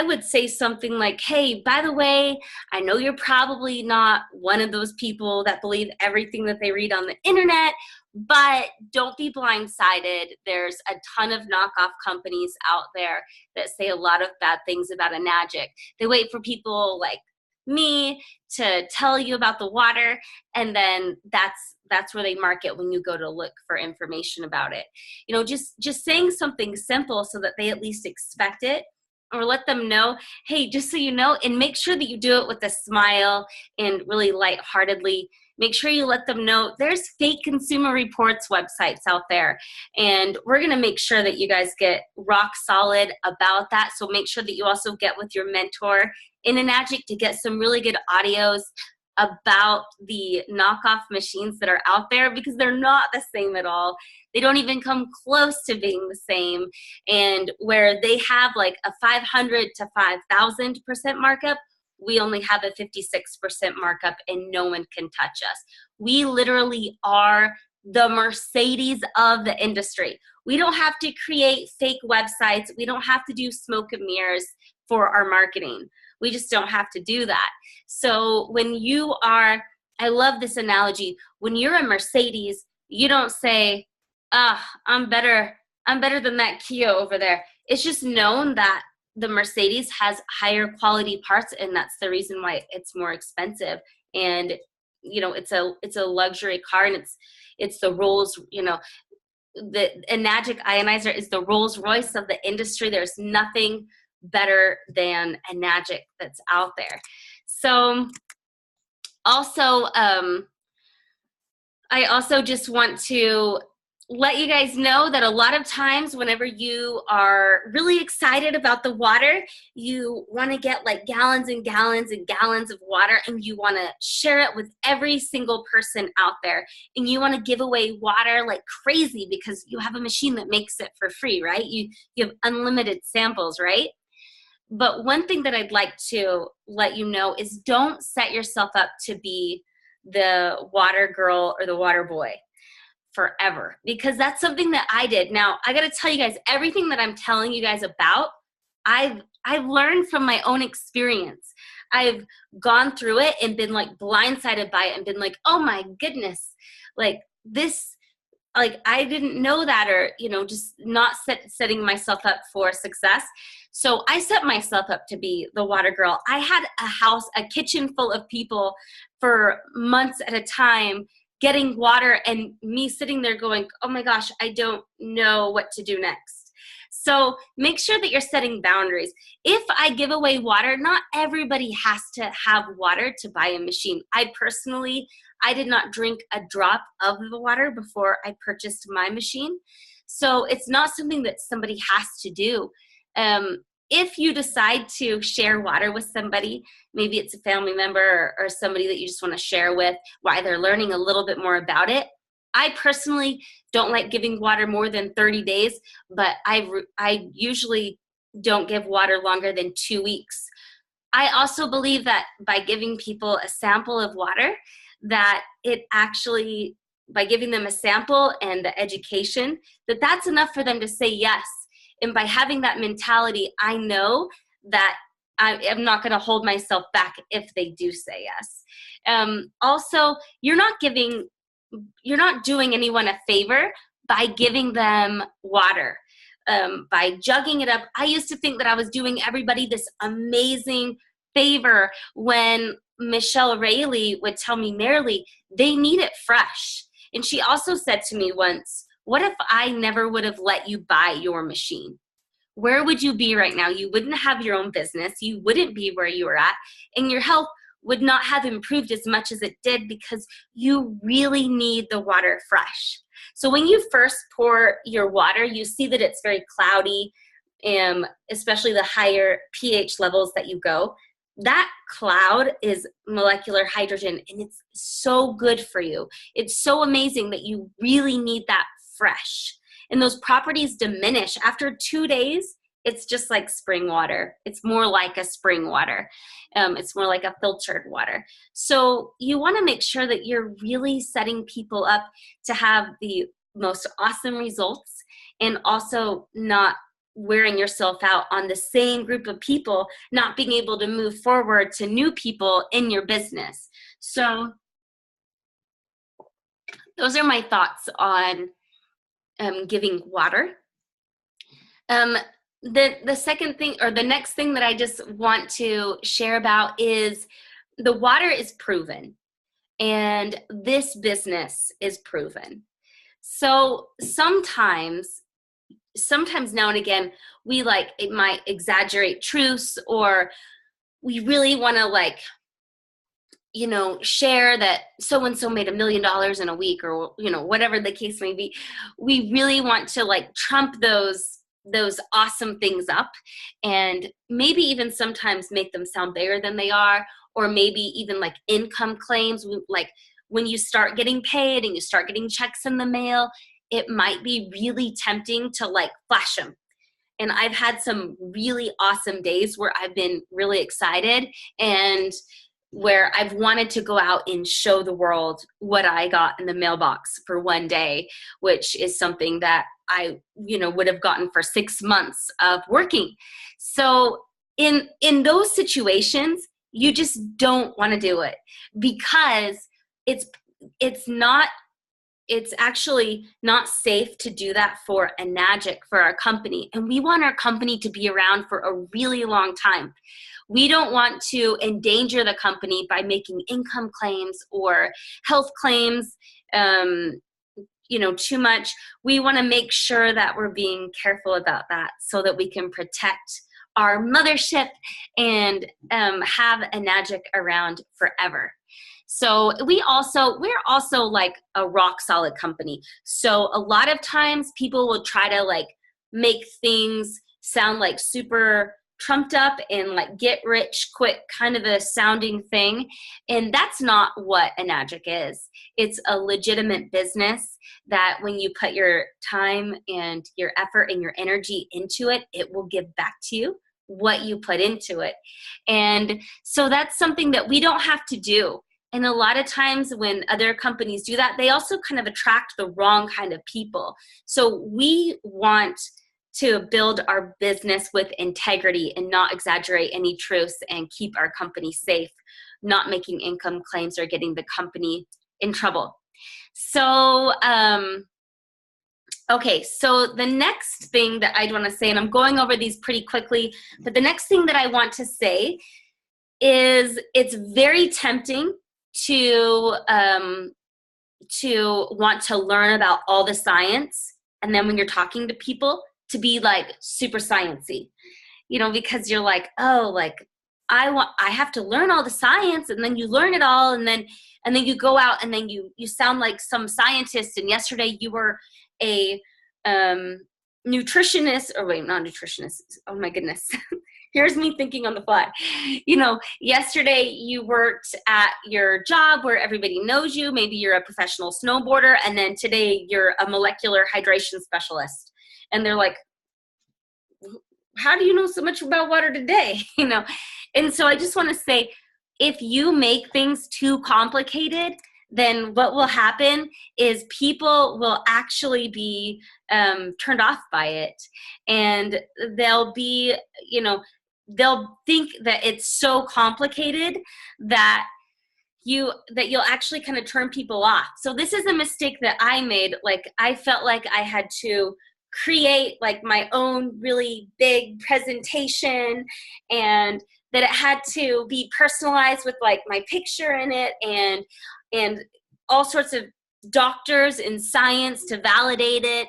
would say something like, hey, by the way, I know you're probably not one of those people that believe everything that they read on the internet, but don't be blindsided. There's a ton of knockoff companies out there that say a lot of bad things about Enagic. They wait for people like me to tell you about the water, and then that's where they mark it when you go to look for information about it. Just saying something simple so that they at least expect it, or let them know, hey, just so you know, and make sure that you do it with a smile and really lightheartedly. Make sure you let them know there's fake Consumer Reports websites out there, and we're going to make sure that you guys get rock solid about that. So make sure that you also get with your mentor in Enagic to get some really good audios about the knockoff machines that are out there, because they're not the same at all. They don't even come close to being the same. And where they have like a 500 to 5,000% markup, we only have a 56% markup, and no one can touch us. We literally are the Mercedes of the industry. We don't have to create fake websites. We don't have to do smoke and mirrors for our marketing. We just don't have to do that. So when you are, I love this analogy, when you're a Mercedes, you don't say, I'm better than that Kia over there. It's just known that the Mercedes has higher quality parts, and that's the reason why it's more expensive. And it's a luxury car, and it's the Rolls, the Enagic ionizer is the Rolls Royce of the industry. There's nothing better than Enagic that's out there. So also, I also just want to let you guys know that a lot of times whenever you are really excited about the water, you want to get like gallons and gallons and gallons of water, and you want to share it with every single person out there, and you want to give away water like crazy because you have a machine that makes it for free, right? You have unlimited samples, right? But one thing that I'd like to let you know is don't set yourself up to be the water girl or the water boy forever, because that's something that I did. Now, I got to tell you guys, everything that I'm telling you guys about, I've learned from my own experience. I've gone through it and been like blindsided by it and been like, oh my goodness, like this, like I didn't know that, or, you know, just not setting myself up for success. So I set myself up to be the water girl. I had a kitchen full of people for months at a time getting water, and me sitting there going, oh my gosh, I don't know what to do next. So make sure that you're setting boundaries. If I give away water, not everybody has to have water to buy a machine. I did not drink a drop of the water before I purchased my machine. So it's not something that somebody has to do. If you decide to share water with somebody, maybe it's a family member or somebody that you just want to share with while they're learning a little bit more about it. I personally don't like giving water more than 30 days, but I usually don't give water longer than 2 weeks. I also believe that by giving people a sample of water, that it actually, by giving them a sample and the education, that's enough for them to say yes. And by having that mentality, I know that I'm not going to hold myself back if they do say yes. Also, you're not doing anyone a favor by giving them water. By jugging it up. I used to think that I was doing everybody this amazing favor when Michelle Rayleigh would tell me, Marilee, they need it fresh. And she also said to me once, what if I never would have let you buy your machine? Where would you be right now? You wouldn't have your own business. You wouldn't be where you were at. And your health would not have improved as much as it did because you really need the water fresh. So when you first pour your water, you see that it's very cloudy, especially the higher pH levels that you go. That cloud is molecular hydrogen, and it's so good for you. It's so amazing that you really need that fresh. And those properties diminish. After 2 days, it's just like spring water. It's more like a spring water. It's more like a filtered water. So you want to make sure that you're really setting people up to have the most awesome results, and also not wearing yourself out on the same group of people, not being able to move forward to new people in your business. So those are my thoughts on giving water. The second thing, or the next thing that I just want to share about is the water is proven, and this business is proven. So sometimes now and again, it might exaggerate truths, or we really want to share that so-and-so made $1 million in a week, or, whatever the case may be. We really want to trump those awesome things up, and maybe even sometimes make them sound bigger than they are, or maybe even income claims. When you start getting paid and you start getting checks in the mail, it might be really tempting to flash them. And I've had some really awesome days where I've been really excited and where I've wanted to go out and show the world what I got in the mailbox for one day, which is something that I, would have gotten for 6 months of working. So in those situations, you just don't want to do it, because it's actually not safe to do that for Enagic, for our company. And we want our company to be around for a really long time. We don't want to endanger the company by making income claims or health claims, too much. We want to make sure that we're being careful about that so that we can protect our mothership and have Enagic around forever. So we're also like a rock solid company. So a lot of times people will try to like make things sound like super trumped up and like get rich quick kind of a sounding thing. And that's not what Enagic is. It's a legitimate business that when you put your time and your effort and your energy into it, it will give back to you what you put into it. And so that's something that we don't have to do. And a lot of times when other companies do that, they also kind of attract the wrong kind of people. So we want to build our business with integrity and not exaggerate any truths and keep our company safe, not making income claims or getting the company in trouble. So, okay, so the next thing that I'd want to say, and I'm going over these pretty quickly, but the next thing that I want to say is it's very tempting to want to learn about all the science, and then when you're talking to people, to be like super sciencey, you know, because you're like, oh, like I have to learn all the science, and then you learn it all, and then you go out and then you sound like some scientist, and yesterday you were a nutritionist, or wait, not nutritionist. Oh my goodness. Here's me thinking on the fly. You know, yesterday you worked at your job where everybody knows you. Maybe you're a professional snowboarder, and then today you're a molecular hydration specialist. And they're like, how do you know so much about water today? You know? And so I just want to say, if you make things too complicated, then what will happen is people will actually be turned off by it. And they'll be, you know, they'll think that it's so complicated that you'll actually kind of turn people off. So this is a mistake that I made. Like, I felt like I had to create like my own really big presentation, and that it had to be personalized with like my picture in it, and all sorts of doctors and science to validate it.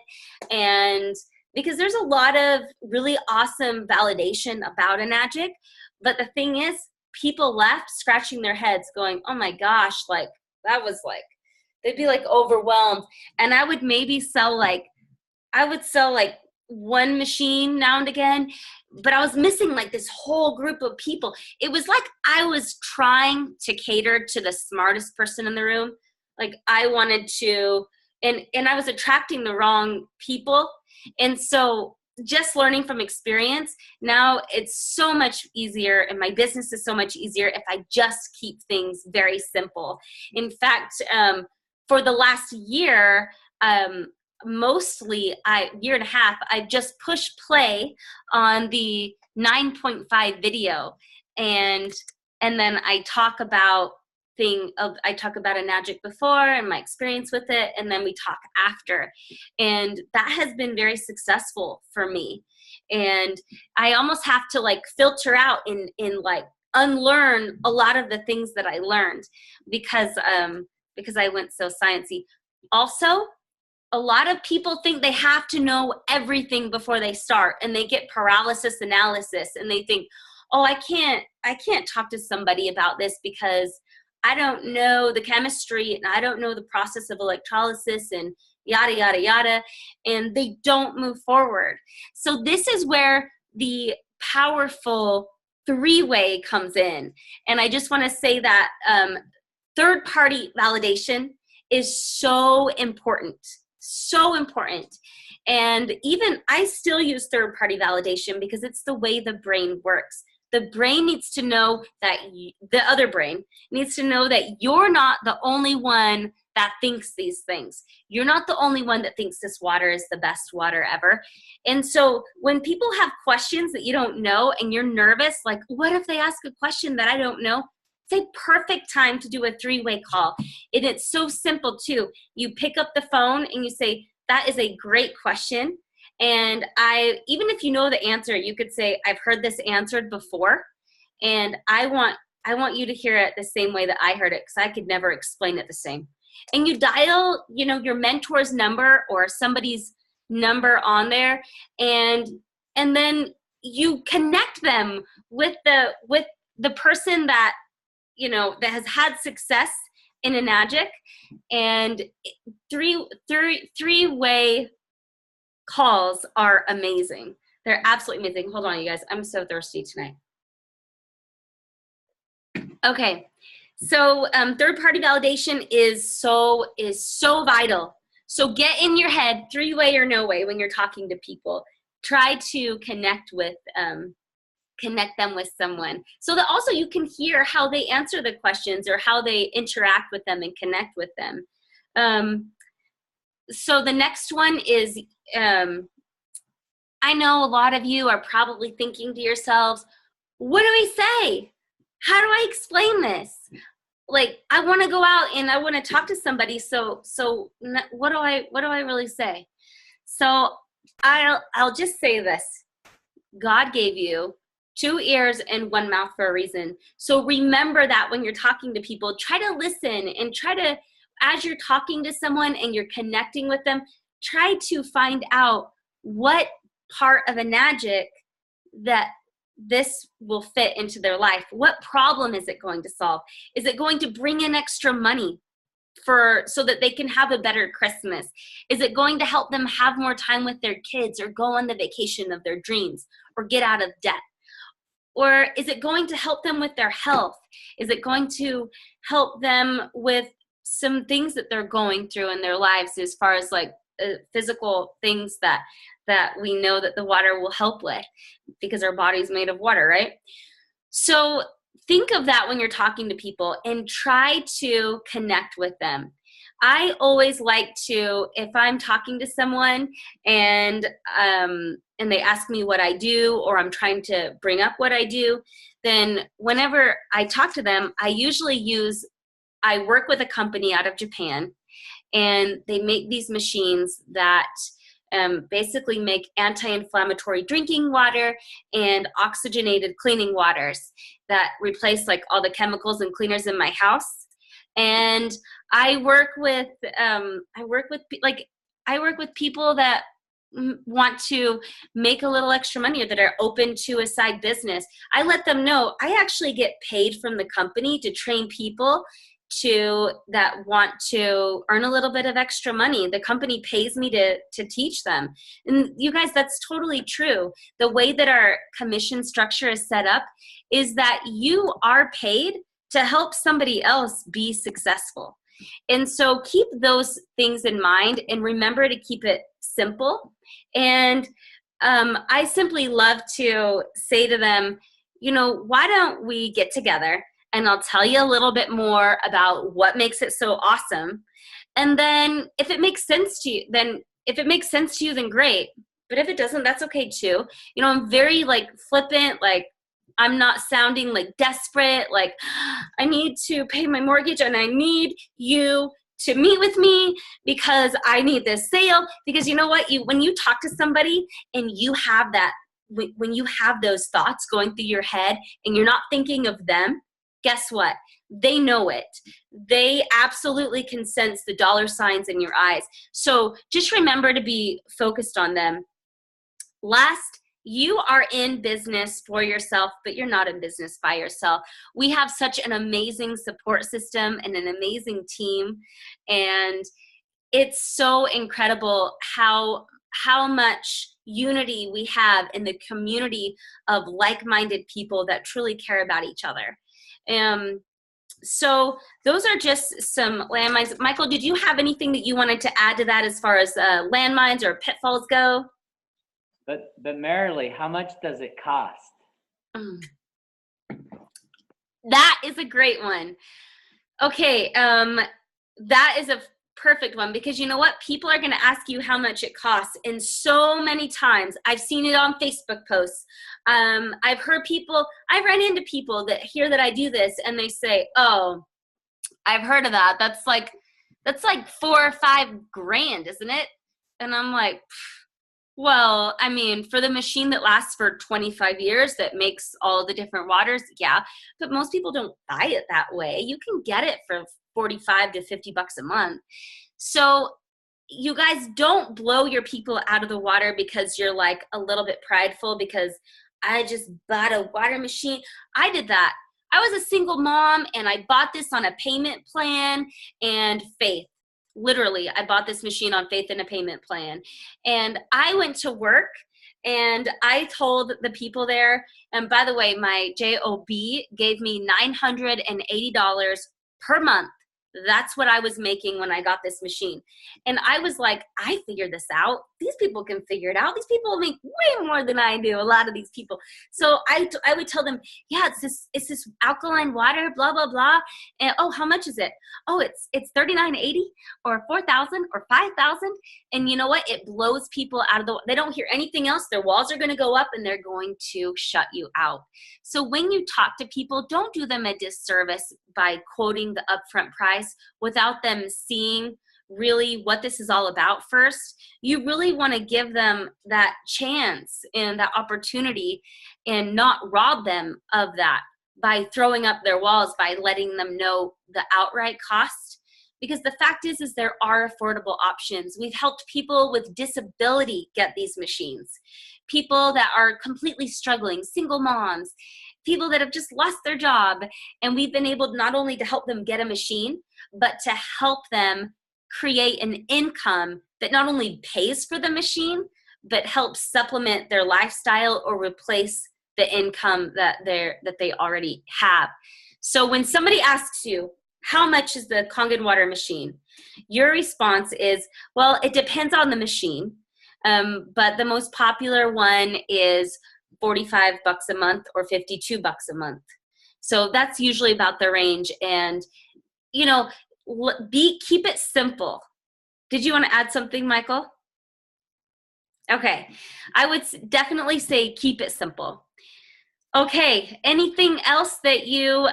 And because there's a lot of really awesome validation about Enagic, but the thing is, people left scratching their heads going, oh my gosh, like that was like, they'd be like overwhelmed. And I would maybe sell like one machine now and again, but I was missing like this whole group of people. It was like I was trying to cater to the smartest person in the room. Like I wanted to, and I was attracting the wrong people. And so just learning from experience, now it's so much easier, and my business is so much easier if I just keep things very simple. In fact, for the last year, mostly year and a half, I've just pushed play on the 9.5 video, and then I talk about Enagic before and my experience with it, and then we talk after, and that has been very successful for me. And I almost have to like filter out and like unlearn a lot of the things that I learned because I went so sciencey. Also, a lot of people think they have to know everything before they start, and they get paralysis analysis, and they think, oh, I can't talk to somebody about this because I don't know the chemistry and I don't know the process of electrolysis and yada, yada, yada, and they don't move forward. So this is where the powerful three-way comes in. And I just want to say that third-party validation is so important. So important. And even I still use third-party validation because it's the way the brain works. The brain needs to know that the other brain needs to know that you're not the only one that thinks these things. You're not the only one that thinks this water is the best water ever. And so when people have questions that you don't know and you're nervous, like, what if they ask a question that I don't know? It's a perfect time to do a three-way call. And it's so simple too. You pick up the phone and you say, that is a great question. And even if you know the answer, you could say, I've heard this answered before, and I want you to hear it the same way that I heard it, because I could never explain it the same. And you dial, your mentor's number or somebody's number on there, and then you connect them with the person that that has had success in Enagic, and three-way calls are amazing. They're absolutely amazing. Hold on, you guys. I'm so thirsty tonight. Okay, so third-party validation is so vital. So get in your head, three-way or no way, when you're talking to people. Try to connect them with someone, so that also you can hear how they answer the questions or how they interact with them and connect with them. So the next one is, I know a lot of you are probably thinking to yourselves, what do we say? How do I explain this? Like, I want to go out and I want to talk to somebody. So what do I really say? So I'll just say this. God gave you 2 ears and 1 mouth for a reason. So remember that when you're talking to people, try to listen and try to, as you're talking to someone and you're connecting with them, try to find out what part of Enagic that this will fit into their life. What problem is it going to solve? Is it going to bring in extra money so that they can have a better Christmas? Is it going to help them have more time with their kids or go on the vacation of their dreams or get out of debt? Or is it going to help them with their health? Is it going to help them with some things that they're going through in their lives, as far as like physical things that we know that the water will help with, because our body's made of water, right? So think of that when you're talking to people and try to connect with them. I always like to, if I'm talking to someone and they ask me what I do, or I'm trying to bring up what I do, then whenever I talk to them, I work with a company out of Japan, and they make these machines that basically make anti-inflammatory drinking water and oxygenated cleaning waters that replace like all the chemicals and cleaners in my house. And I work with people that want to make a little extra money, or that are open to a side business. I let them know I actually get paid from the company to train people that want to earn a little bit of extra money. The company pays me to teach them. And you guys, that's totally true. The way that our commission structure is set up is that you are paid to help somebody else be successful. And so keep those things in mind and remember to keep it simple. And I simply love to say to them, why don't we get together and I'll tell you a little bit more about what makes it so awesome. And then if it makes sense to you, then great. But if it doesn't, that's okay too. I'm very like flippant, like I'm not sounding like desperate, like I need to pay my mortgage and I need you to meet with me because I need this sale. Because you know what? When you talk to somebody and you have that, when you have those thoughts going through your head and you're not thinking of them, guess what? They know it. They absolutely can sense the dollar signs in your eyes. So just remember to be focused on them. Last, you are in business for yourself, but you're not in business by yourself. We have such an amazing support system and an amazing team. And it's so incredible how much unity we have in the community of like-minded people that truly care about each other. So those are just some landmines. Michael, did you have anything that you wanted to add to that as far as landmines or pitfalls go? But Marilee, how much does it cost? That is a great one. Okay, that is a perfect one, because you know what? People are going to ask you how much it costs. And so many times I've seen it on Facebook posts. I've run into people that hear that I do this and they say, oh, I've heard of that. That's like $4 or $5 grand, isn't it? And I'm like, well, I mean, for the machine that lasts for 25 years that makes all the different waters, yeah, but most people don't buy it that way. You can get it for $45 to $50 a month. So you guys, don't blow your people out of the water because you're like a little bit prideful because I just bought a water machine. I did that. I was a single mom and I bought this on a payment plan and faith. Literally, I bought this machine on faith and a payment plan. And I went to work and I told the people there, and by the way, my JOB gave me $980 per month. That's what I was making when I got this machine. And I was like, I figured this out. These people can figure it out. These people make way more than I do, a lot of these people. So I would tell them, yeah, it's this alkaline water, blah, blah, blah. And oh, how much is it? Oh, it's $39.80 or $4,000 or $5,000. And you know what? It blows people out of they don't hear anything else. Their walls are going to go up and they're going to shut you out. So when you talk to people, don't do them a disservice by quoting the upfront price without them seeing really what this is all about first. You really want to give them that chance and that opportunity and not rob them of that by throwing up their walls, by letting them know the outright cost. Because the fact is there are affordable options. We've helped people with disability get these machines, people that are completely struggling, single moms, people that have just lost their job. And we've been able not only to help them get a machine, but to help them create an income that not only pays for the machine, but helps supplement their lifestyle or replace the income that they already have. So when somebody asks you, how much is the Kangen water machine? Your response is, well, it depends on the machine. But the most popular one is $45 a month or $52 a month. So that's usually about the range. And, you know, keep it simple. Did you want to add something, Michael? Okay. I would definitely say keep it simple. Okay. Anything else that you,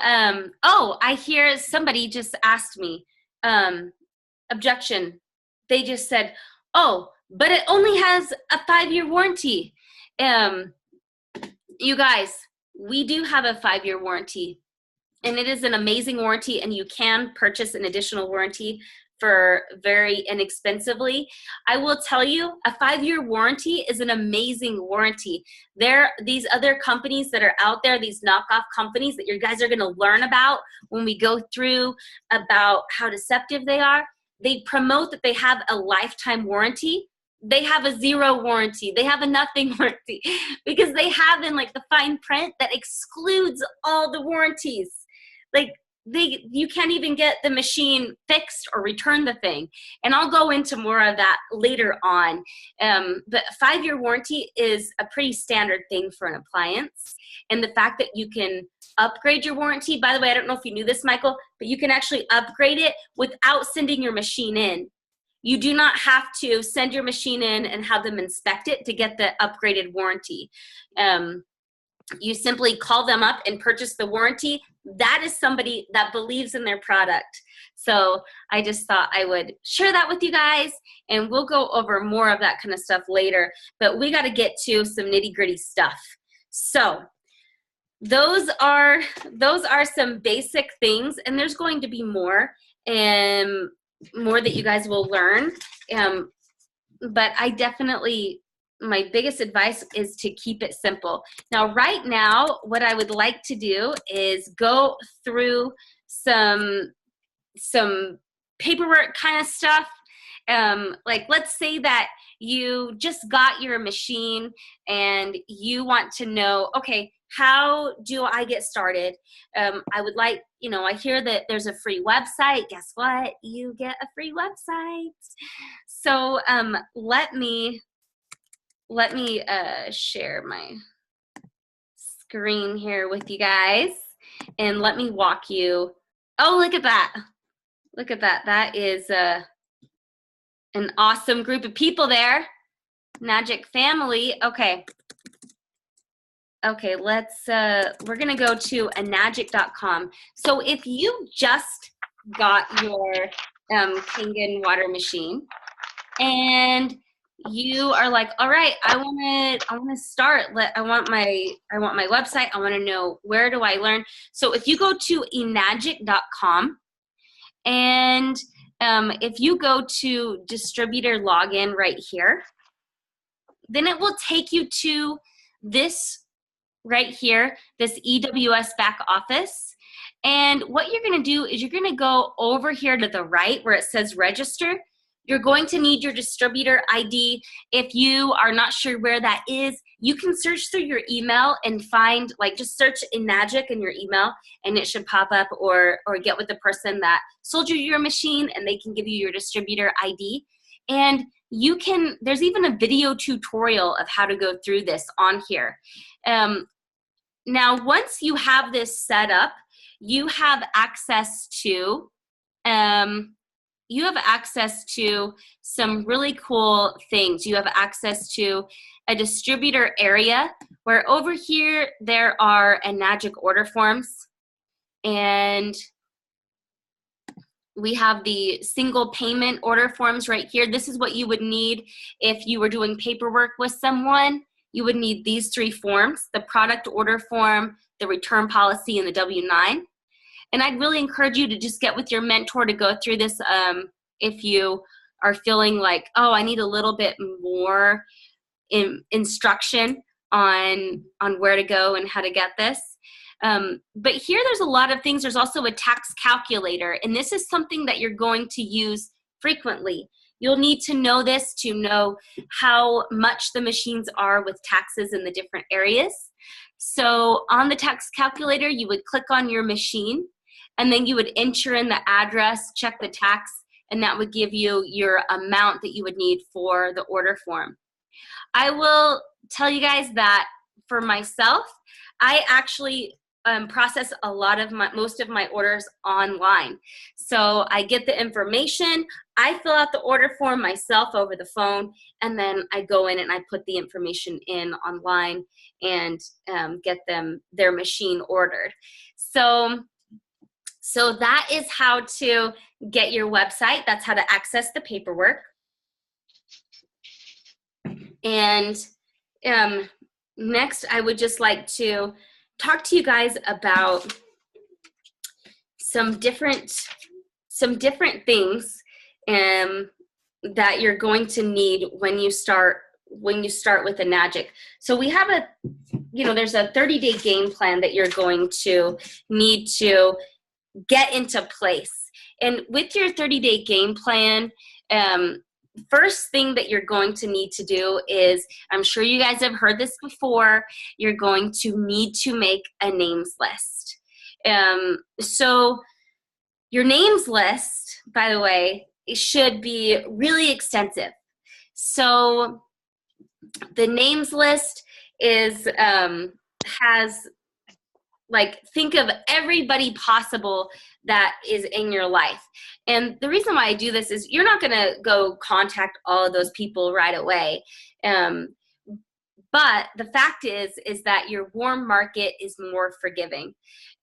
oh, I hear somebody just asked me, objection. They just said, oh, but it only has a 5-year warranty. You guys, we do have a 5-year warranty, and it is an amazing warranty, and you can purchase an additional warranty for very inexpensively. I will tell you, a 5-year warranty is an amazing warranty. These other companies that are out there, these knockoff companies that you guys are going to learn about when we go through about how deceptive they are, they promote that they have a lifetime warranty. They have a 0 warranty. They have a nothing warranty because they have in like the fine print that excludes all the warranties. Like you can't even get the machine fixed or return the thing. And I'll go into more of that later on. But a 5-year warranty is a pretty standard thing for an appliance. And the fact that you can upgrade your warranty, by the way, I don't know if you knew this, Michael, but you can actually upgrade it without sending your machine in. You do not have to send your machine in and have them inspect it to get the upgraded warranty. You simply call them up and purchase the warranty. That is somebody that believes in their product. So I just thought I would share that with you guys, and we'll go over more of that kind of stuff later. But we got to get to some nitty-gritty stuff. So those are some basic things, and there's going to be more that you guys will learn. But I definitely, my biggest advice is to keep it simple. Now, right now, what I would like to do is go through some paperwork kind of stuff. Like, let's say that you just got your machine and you want to know, okay, how do I get started? I would like, I hear that there's a free website. Guess what? You get a free website. So let me share my screen here with you guys, and let me walk you. Oh, look at that. Look at that. That is an awesome group of people there. Magic family. Okay, we're going to go to enagic.com. So if you just got your Kangen water machine and you are like, all right, I want to start. I want my website. I want to know, where do I learn? So if you go to enagic.com and if you go to distributor login right here, then it will take you to this right here, this EWS back office. And what you're going to do is you're going to go over here to the right where it says register. You're going to need your distributor ID. If you are not sure where that is, you can search through your email and find, like, just search Enagic in your email and it should pop up, or get with the person that sold you your machine and they can give you your distributor ID. And you can, there's even a video tutorial of how to go through this on here. Now, once you have this set up, you have access to some really cool things. You have access to a distributor area where over here there are Enagic order forms, and we have the single payment order forms right here. This is what you would need if you were doing paperwork with someone. You would need these 3 forms: the product order form, the return policy, and the W-9. And I'd really encourage you to just get with your mentor to go through this if you are feeling like, oh, I need a little bit more instruction on where to go and how to get this. But here there's a lot of things. There's also a tax calculator, and this is something that you're going to use frequently. You'll need to know this to know how much the machines are with taxes in the different areas. So on the tax calculator, you would click on your machine, and then you would enter in the address, check the tax, and that would give you your amount that you would need for the order form. I will tell you guys that for myself, I actually process most of my orders online. So I get the information, I fill out the order form myself over the phone, and then I go in and I put the information in online and get their machine ordered. So that is how to get your website. That's how to access the paperwork. And next, I would just like to talk to you guys about some different things that you're going to need when you start with Enagic. So we have there's a 30-day game plan that you're going to need to get into place. And with your 30-day game plan, first thing that you're going to need to do is, I'm sure you guys have heard this before, you're going to need to make a names list. So your names list, by the way, it should be really extensive. So the names list think of everybody possible that is in your life. And the reason why I do this is you're not going to go contact all of those people right away. But the fact is that your warm market is more forgiving,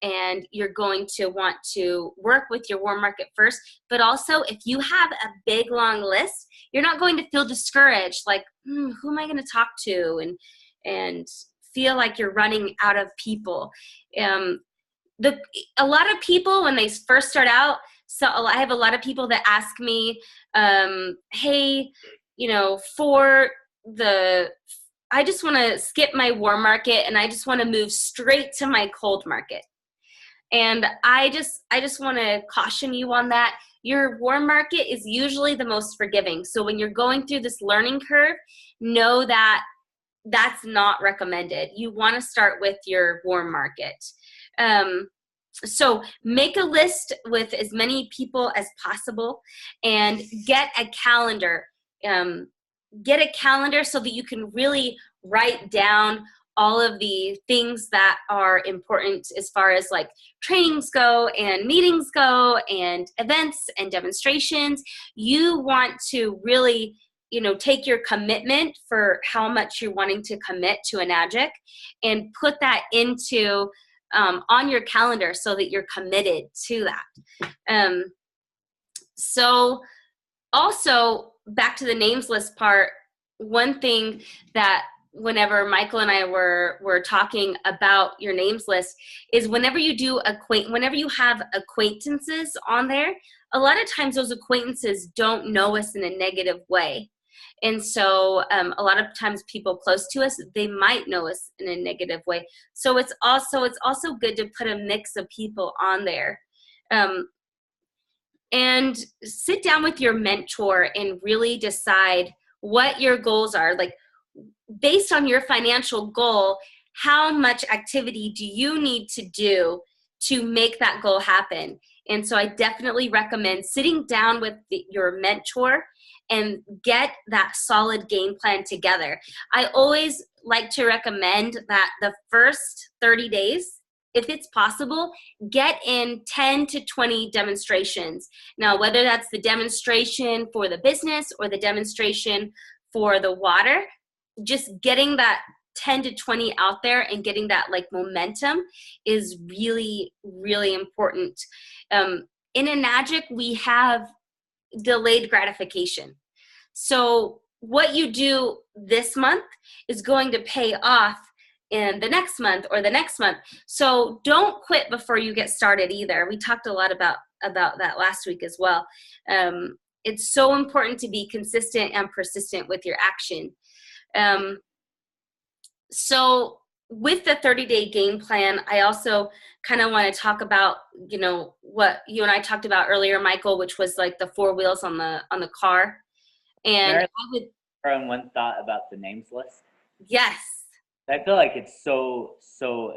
and you're going to want to work with your warm market first. But also, if you have a big, long list, you're not going to feel discouraged, like, who am I going to talk to? And feel like you're running out of people. A lot of people, when they first start out, so I have a lot of people that ask me, hey, I just want to skip my warm market and I just want to move straight to my cold market. And I just want to caution you on that. Your warm market is usually the most forgiving. So when you're going through this learning curve, know that that's not recommended. You want to start with your warm market. So make a list with as many people as possible and get a calendar. Get a calendar so that you can really write down all of the things that are important as far as like trainings go and meetings go and events and demonstrations. You want to really take your commitment for how much you're wanting to commit to Enagic and put that into on your calendar so that you're committed to that. So also back to the names list part, one thing that whenever Michael and I were talking about your names list is whenever you have acquaintances on there, a lot of times those acquaintances don't know us in a negative way. And so a lot of times people close to us, they might know us in a negative way. So it's also good to put a mix of people on there. And sit down with your mentor and really decide what your goals are. Like, based on your financial goal, how much activity do you need to do to make that goal happen? And so I definitely recommend sitting down with your mentor and get that solid game plan together. I always like to recommend that the first 30 days, if it's possible, get in 10 to 20 demonstrations. Now, whether that's the demonstration for the business or the demonstration for the water, just getting that 10 to 20 out there and getting that like momentum is really, really important. In Enagic, we have delayed gratification. So what you do this month is going to pay off in the next month or the next month. So don't quit before you get started either. We talked a lot about that last week as well. It's so important to be consistent and persistent with your action. So with the 30-day game plan, I also kind of want to talk about, what you and I talked about earlier, Michael, which was like the 4 wheels on the car. And Marilee, I would throw in one thought about the names list. yes. I feel like it's so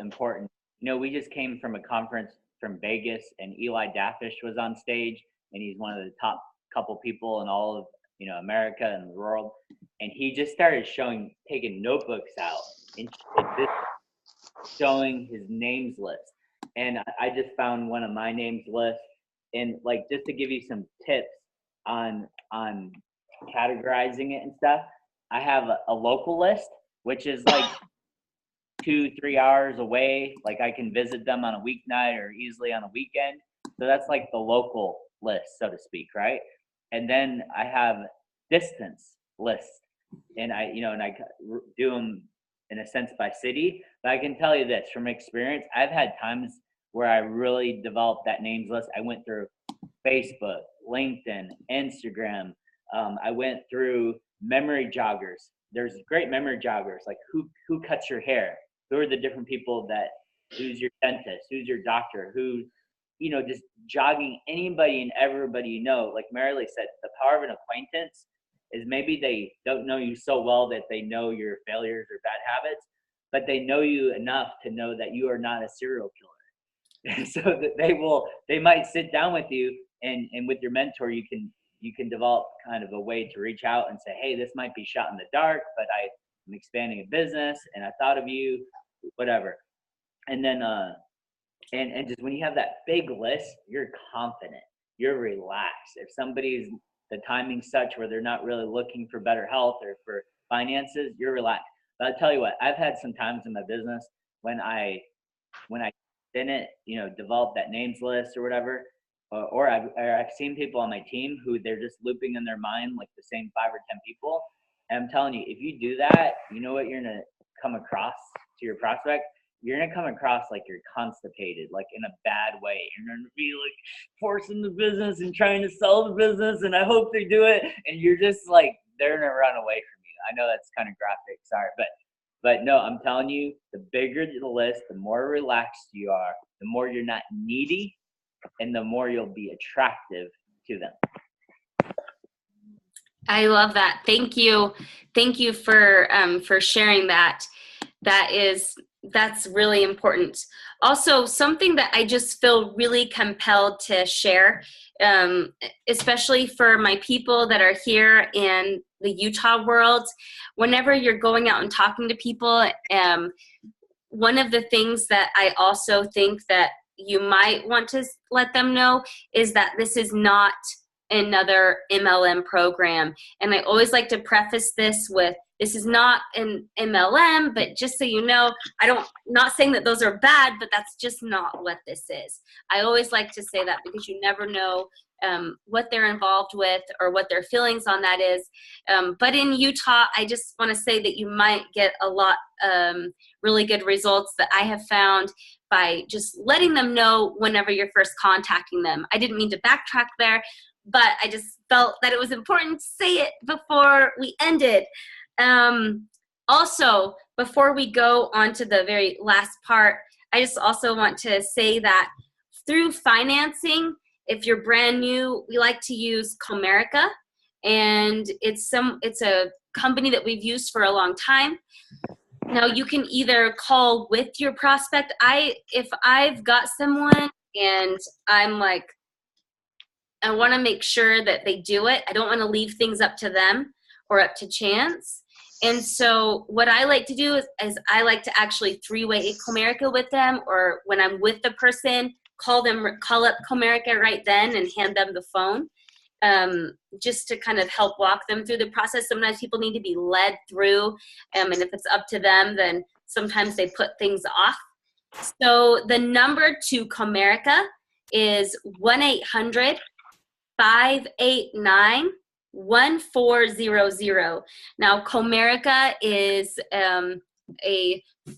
important. We just came from a conference from Vegas, and Eli Daffish was on stage, and he's one of the top couple people in all of America and the world. And he just started taking notebooks out and showing his names list. And I just found one of my names list, and like just to give you some tips on categorizing it and stuff, I have a local list, which is like 2-3 hours away. Like I can visit them on a weeknight or easily on a weekend. So that's like the local list, so to speak, right? And then I have distance list, and I do them in a sense by city. But I can tell you this from experience, I've had times where I really developed that names list. I went through Facebook, LinkedIn, Instagram. I went through memory joggers. There's great memory joggers, like who cuts your hair? Who are the different people who's your dentist? Who's your doctor? Who, just jogging anybody and everybody Like Marilee said, the power of an acquaintance is maybe they don't know you so well that they know your failures or bad habits, but they know you enough to know that you are not a serial killer. So that they might sit down with you, and with your mentor, you can develop kind of a way to reach out and say, hey, this might be shot in the dark, but I'm expanding a business and I thought of you, whatever. And then and just when you have that big list, you're confident, you're relaxed. If the timing's such where they're not really looking for better health or for finances, you're relaxed. But I'll tell you what, I've had some times in my business when I didn't develop that names list or whatever, or I've seen people on my team who they're just looping in their mind like the same 5 or 10 people. And I'm telling you, if you do that, you know what you're gonna come across to your prospect? You're gonna come across like you're constipated, like in a bad way. You're gonna be like forcing the business and trying to sell the business, and I hope they do it. And you're just like, they're gonna run away from you. I know that's kind of graphic, sorry, but no, I'm telling you, the bigger the list, the more relaxed you are, the more you're not needy, and the more you'll be attractive to them. I love that. Thank you for sharing that. That's really important. Also, something that I just feel really compelled to share, especially for my people that are here in the Utah world, whenever you're going out and talking to people, one of the things that I also think that you might want to let them know is that this is not another MLM program. And I always like to preface this with, this is not an MLM, but just so you know, not saying that those are bad, but that's just not what this is. I always like to say that because you never know what they're involved with or what their feelings on that is. But in Utah, I just want to say that you might get a lot really good results that I have found by just letting them know whenever you're first contacting them. I didn't mean to backtrack there, but I just felt that it was important to say it before we ended. Also, before we go on to the very last part, I just also want to say that through financing, if you're brand new, we like to use Comerica, and it's a company that we've used for a long time. Now you can either call with your prospect. If I've got someone and I'm like, I want to make sure that they do it. I don't want to leave things up to them or up to chance. And so what I like to do is I like to actually three-way Comerica with them, or when I'm with the person, call up Comerica right then and hand them the phone, just to kind of help walk them through the process. Sometimes people need to be led through, and if it's up to them, then sometimes they put things off. So the number to Comerica is 1-800-589-1400. Now, Comerica is a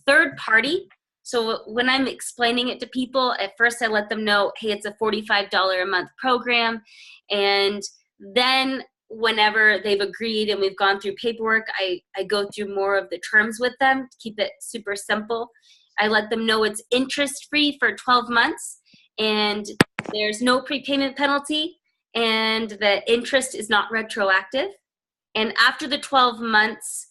third party. So when I'm explaining it to people, at first I let them know, hey, it's a $45 a month program. And then whenever they've agreed and we've gone through paperwork, I go through more of the terms with them to keep it super simple. I let them know it's interest-free for 12 months, and there's no prepayment penalty, and the interest is not retroactive. And after the 12 months,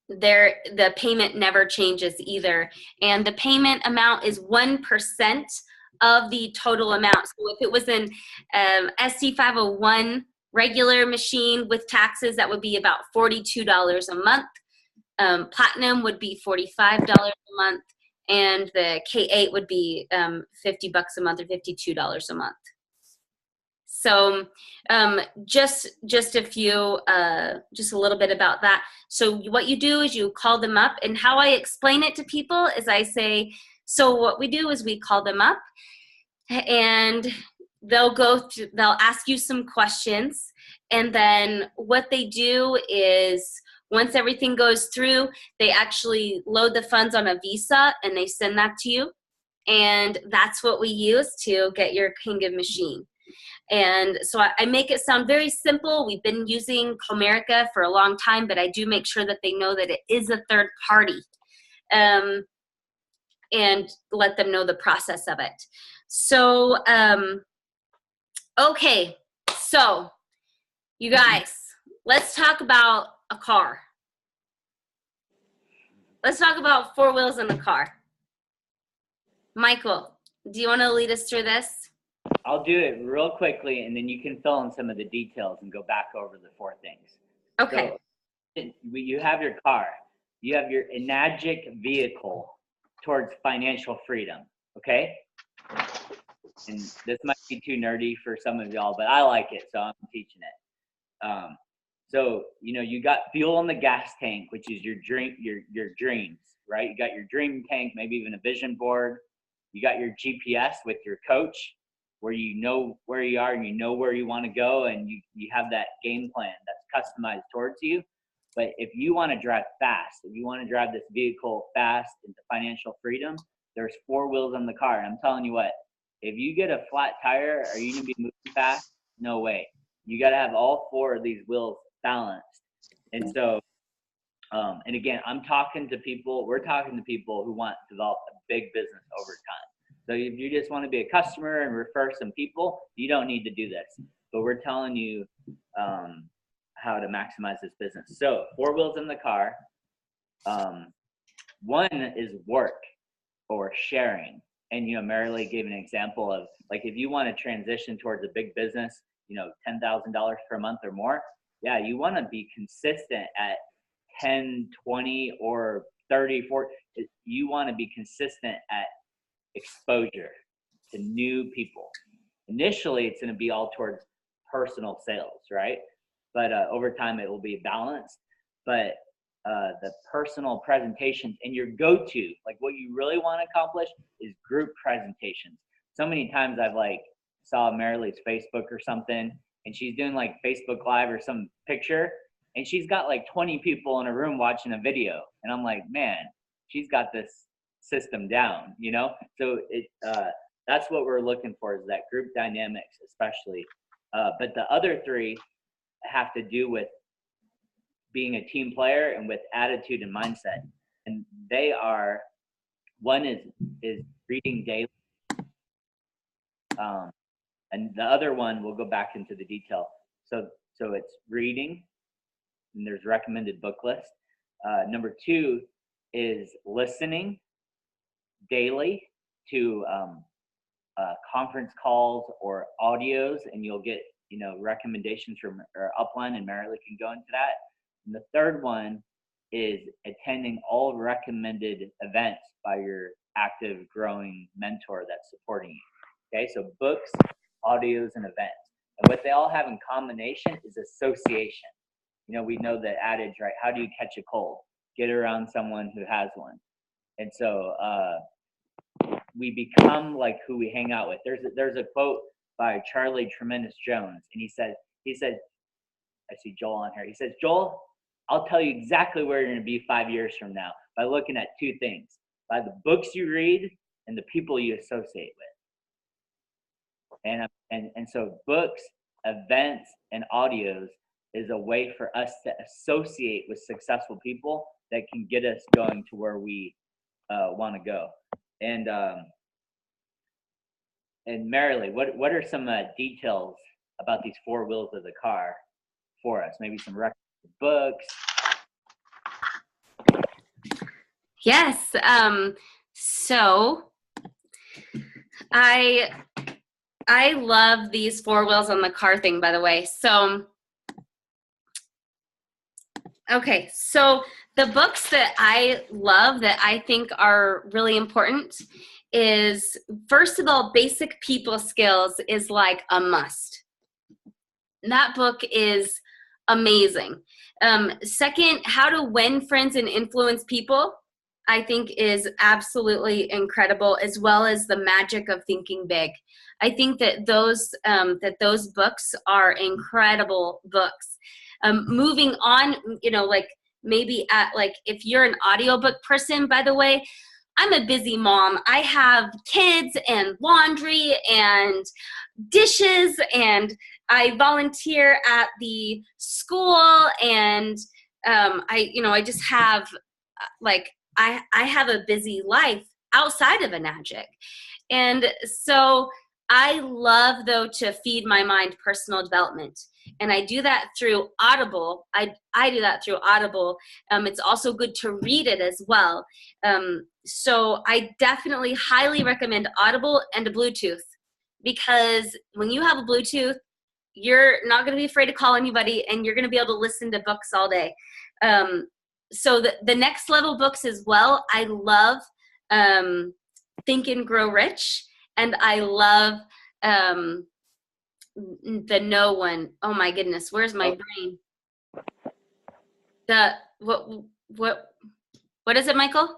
the payment never changes either. And the payment amount is 1% of the total amount. So if it was an SC501 regular machine with taxes, that would be about $42 a month. Platinum would be $45 a month, and the K8 would be $50 a month or $52 a month. So just a few, just a little bit about that. So what you do is you call them up, and how I explain it to people is I say, so what we do is we call them up, and they'll ask you some questions, and then what they do is once everything goes through, they actually load the funds on a Visa and they send that to you, and that's what we use to get your Kinga machine. And so I make it sound very simple. We've been using Comerica for a long time, but I do make sure that they know that it is a third party, and let them know the process of it. So, okay, so you guys, let's talk about a car. Let's talk about four wheels in the car. Michael, do you want to lead us through this? I'll do it real quickly, and then you can fill in some of the details and go back over the four things. Okay. So, you have your car. You have your Enagic vehicle towards financial freedom, okay? And this might be too nerdy for some of y'all, but I like it, so I'm teaching it. So, you got fuel in the gas tank, which is your dreams, right? You got your dream tank, maybe even a vision board. You got your GPS with your coach, where you know where you are and you know where you want to go, and you have that game plan that's customized towards you. But if you want to drive fast, if you want to drive this vehicle fast into financial freedom, there's four wheels on the car. And I'm telling you what, if you get a flat tire, are you going to be moving fast? No way. You got to have all four of these wheels balanced. And so, and again, we're talking to people who want to develop a big business over time. So if you just want to be a customer and refer some people, you don't need to do this. But we're telling you how to maximize this business. So four wheels in the car. One is work or sharing. And, Marilee gave an example of, like, if you want to transition towards a big business, $10,000 per month or more, yeah, you want to be consistent at 10, 20, or 30, 40. You want to be consistent at exposure to new people. Initially, it's going to be all towards personal sales, right? But over time, it will be balanced. But the personal presentations and your go-to, like what you really want to accomplish, is group presentations. So many times I've saw Marilee's Facebook or something, and she's doing Facebook Live or some picture, and she's got 20 people in a room watching a video, and I'm like, man, she's got this system down, So that's what we're looking for, is that group dynamics, especially. But the other three have to do with being a team player and with attitude and mindset. And they are, one is reading daily. And the other one, we'll go back into the detail. So it's reading, and there's recommended book list. Number 2 is listening daily to conference calls or audios, and you'll get, recommendations from Upline, and Marilee can go into that. And the third one is attending all recommended events by your active, growing mentor that's supporting you. Okay, so books, audios, and events. And what they all have in combination is association. We know the adage, right? How do you catch a cold? Get around someone who has one. And so we become like who we hang out with. There's a quote by Charlie Tremendous Jones, and he said, I see Joel on here. He says, Joel, I'll tell you exactly where you're going to be 5 years from now by looking at 2 things: by the books you read and the people you associate with. And so books, events, and audios is a way for us to associate with successful people that can get us going to where we want to go. And Marilee, what are some details about these 4 wheels of the car for us? Maybe some recommended books. Yes. So I love these 4 wheels on the car thing, by the way. So, okay. So the books that I love that I think are really important is, first of all, Basic People Skills is like a must. That book is amazing. Second, How to Win Friends and Influence People, I think is absolutely incredible, as well as The Magic of Thinking Big. I think that those books are incredible books. Moving on, maybe if you're an audiobook person, by the way, I'm a busy mom. I have kids and laundry and dishes, and I volunteer at the school, and I just have I have a busy life outside of Enagic. And so I love, though, to feed my mind personal development. And I do that through Audible. I do that through Audible. It's also good to read it as well. So I definitely highly recommend Audible and a Bluetooth, because when you have a Bluetooth, you're not going to be afraid to call anybody, and you're going to be able to listen to books all day. So the next level books as well, I love Think and Grow Rich, and I love the No One. Oh my goodness, where's my brain? What is it, Michael?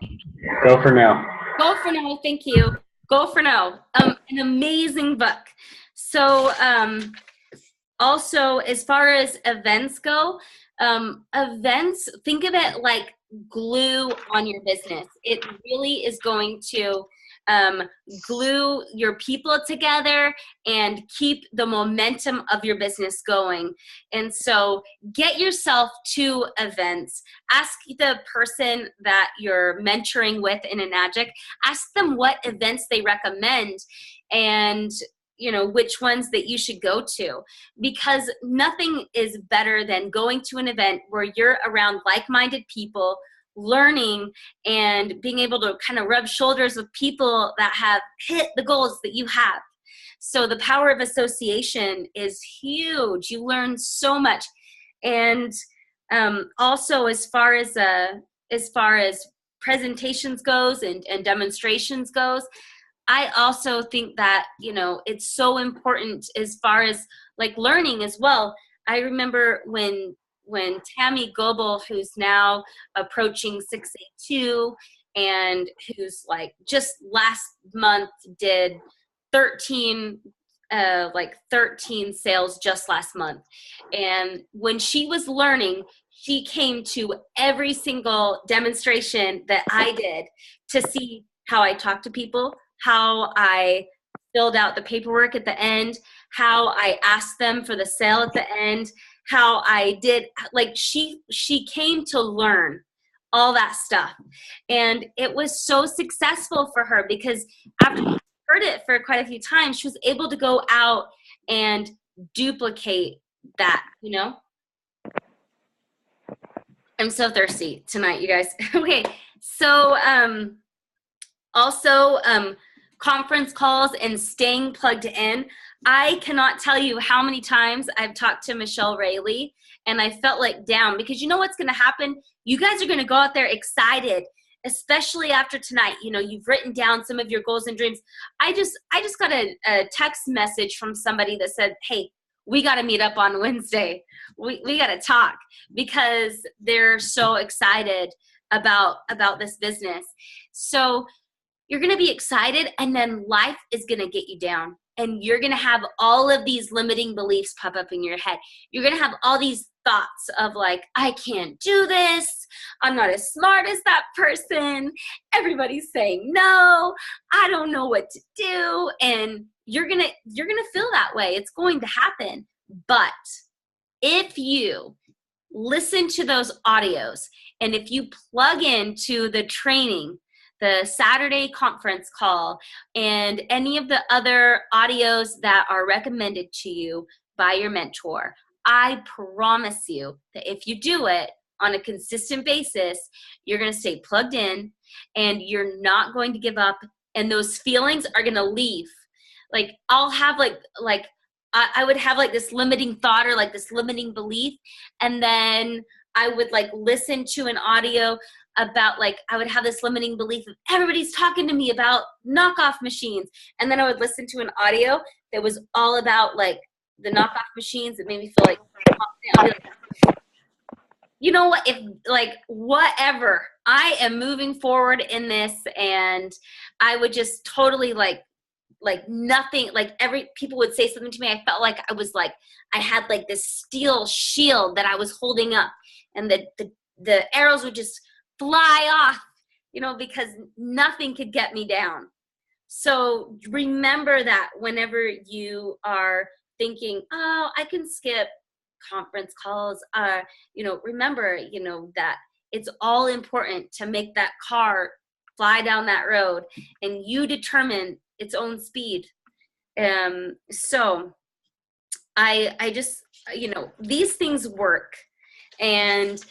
Go for Now. Go for Now. Thank you. Go for Now. An amazing book. So also, as far as events go, events, think of it like glue on your business. It really is going to glue your people together and keep the momentum of your business going. And so get yourself to events. Ask the person that you're mentoring with in Enagic, ask them what events they recommend, and which ones that you should go to, because nothing is better than going to an event where you're around like-minded people, learning and being able to kind of rub shoulders with people that have hit the goals that you have. So the power of association is huge. You learn so much. And also as far as presentations goes and demonstrations goes, I also think that, it's so important as far as like learning as well. I remember when Tammy Goebel, who's now approaching 682 and who's just last month did 13 sales just last month. And when she was learning, she came to every single demonstration that I did to see how I talk to people, how I filled out the paperwork at the end, how I asked them for the sale at the end, how I did, like she came to learn all that stuff. And it was so successful for her because after she heard it for quite a few times, she was able to go out and duplicate that, you know? I'm so thirsty tonight, you guys. Okay, so also conference calls and staying plugged in. I cannot tell you how many times I've talked to Marilee and I felt like down, because you know what's going to happen? You guys are going to go out there excited, especially after tonight. You know, you've written down some of your goals and dreams. I just got a text message from somebody that said, hey, we got to meet up on Wednesday. We got to talk, because they're so excited about this business. So you're going to be excited, and then life is going to get you down, and you're going to have all of these limiting beliefs pop up in your head. You're going to have all these thoughts of like, I can't do this. I'm not as smart as that person. Everybody's saying no. I don't know what to do. And you're going to feel that way. It's going to happen. But if you listen to those audios, and if you plug into the training, the Saturday conference call, and any of the other audios that are recommended to you by your mentor, I promise you that if you do it on a consistent basis, you're going to stay plugged in and you're not going to give up, and those feelings are going to leave. Like I'll have I would have like this limiting thought or like this limiting belief, and then I would like listen to an audio about like, I would have this limiting belief of everybody's talking to me about knockoff machines, and then I would listen to an audio that was all about like the knockoff machines that made me feel like, I'll be like, you know what, if like whatever, I am moving forward in this. And I would just totally like nothing, like people would say something to me, I felt like I was like, I had like this steel shield that I was holding up, and the arrows would just fly off, you know, because nothing could get me down. So remember that whenever you are thinking, oh, I can skip conference calls, you know, remember, you know, that it's all important to make that car fly down that road, and you determine its own speed. So I just, you know, these things work, and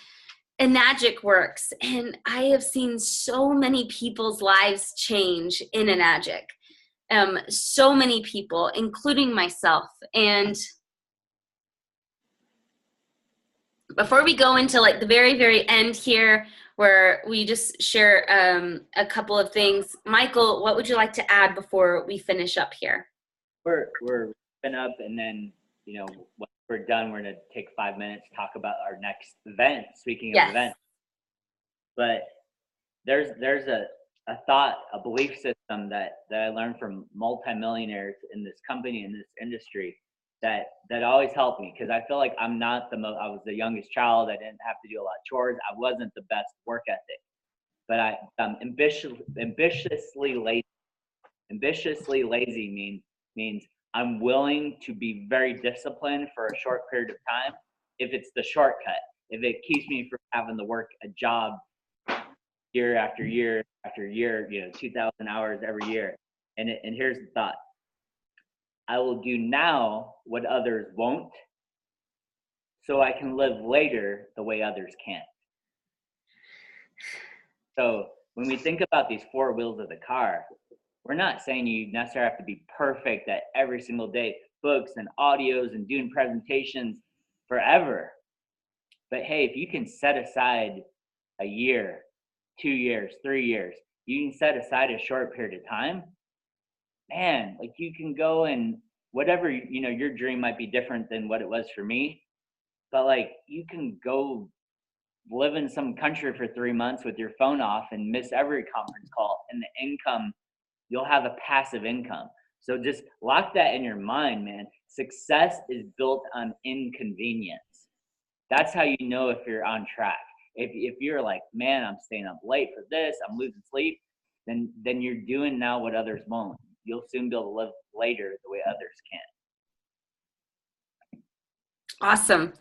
Enagic works, and I have seen so many people's lives change in Enagic. So many people, including myself. And before we go into like the very, very end here, where we just share a couple of things, Michael, what would you like to add before we finish up here? We're wrapping up, and then, you know, when we're done, we're going to take 5 minutes to talk about our next event. Speaking of events, but there's a thought, a belief system that I learned from multimillionaires in this company, in this industry, that always helped me, because I feel like I'm not I was the youngest child. I didn't have to do a lot of chores. I wasn't the best work ethic, but I'm ambitiously lazy. Ambitiously lazy means I'm willing to be very disciplined for a short period of time if it's the shortcut, if it keeps me from having to work a job year after year after year, you know, 2,000 hours every year. And here's the thought: I will do now what others won't, so I can live later the way others can't. So when we think about these four wheels of the car, we're not saying you necessarily have to be perfect at every single day, books and audios and doing presentations forever. But hey, if you can set aside a year, 2 years, 3 years, you can set aside a short period of time, man, like you can go and whatever, you know, your dream might be different than what it was for me, but like you can go live in some country for 3 months with your phone off and miss every conference call, and the income, you'll have a passive income. So just lock that in your mind, man. Success is built on inconvenience. That's how you know if you're on track. If you're like, man, I'm staying up late for this, I'm losing sleep, then you're doing now what others won't. you'll soon be able to live later the way others can. Awesome.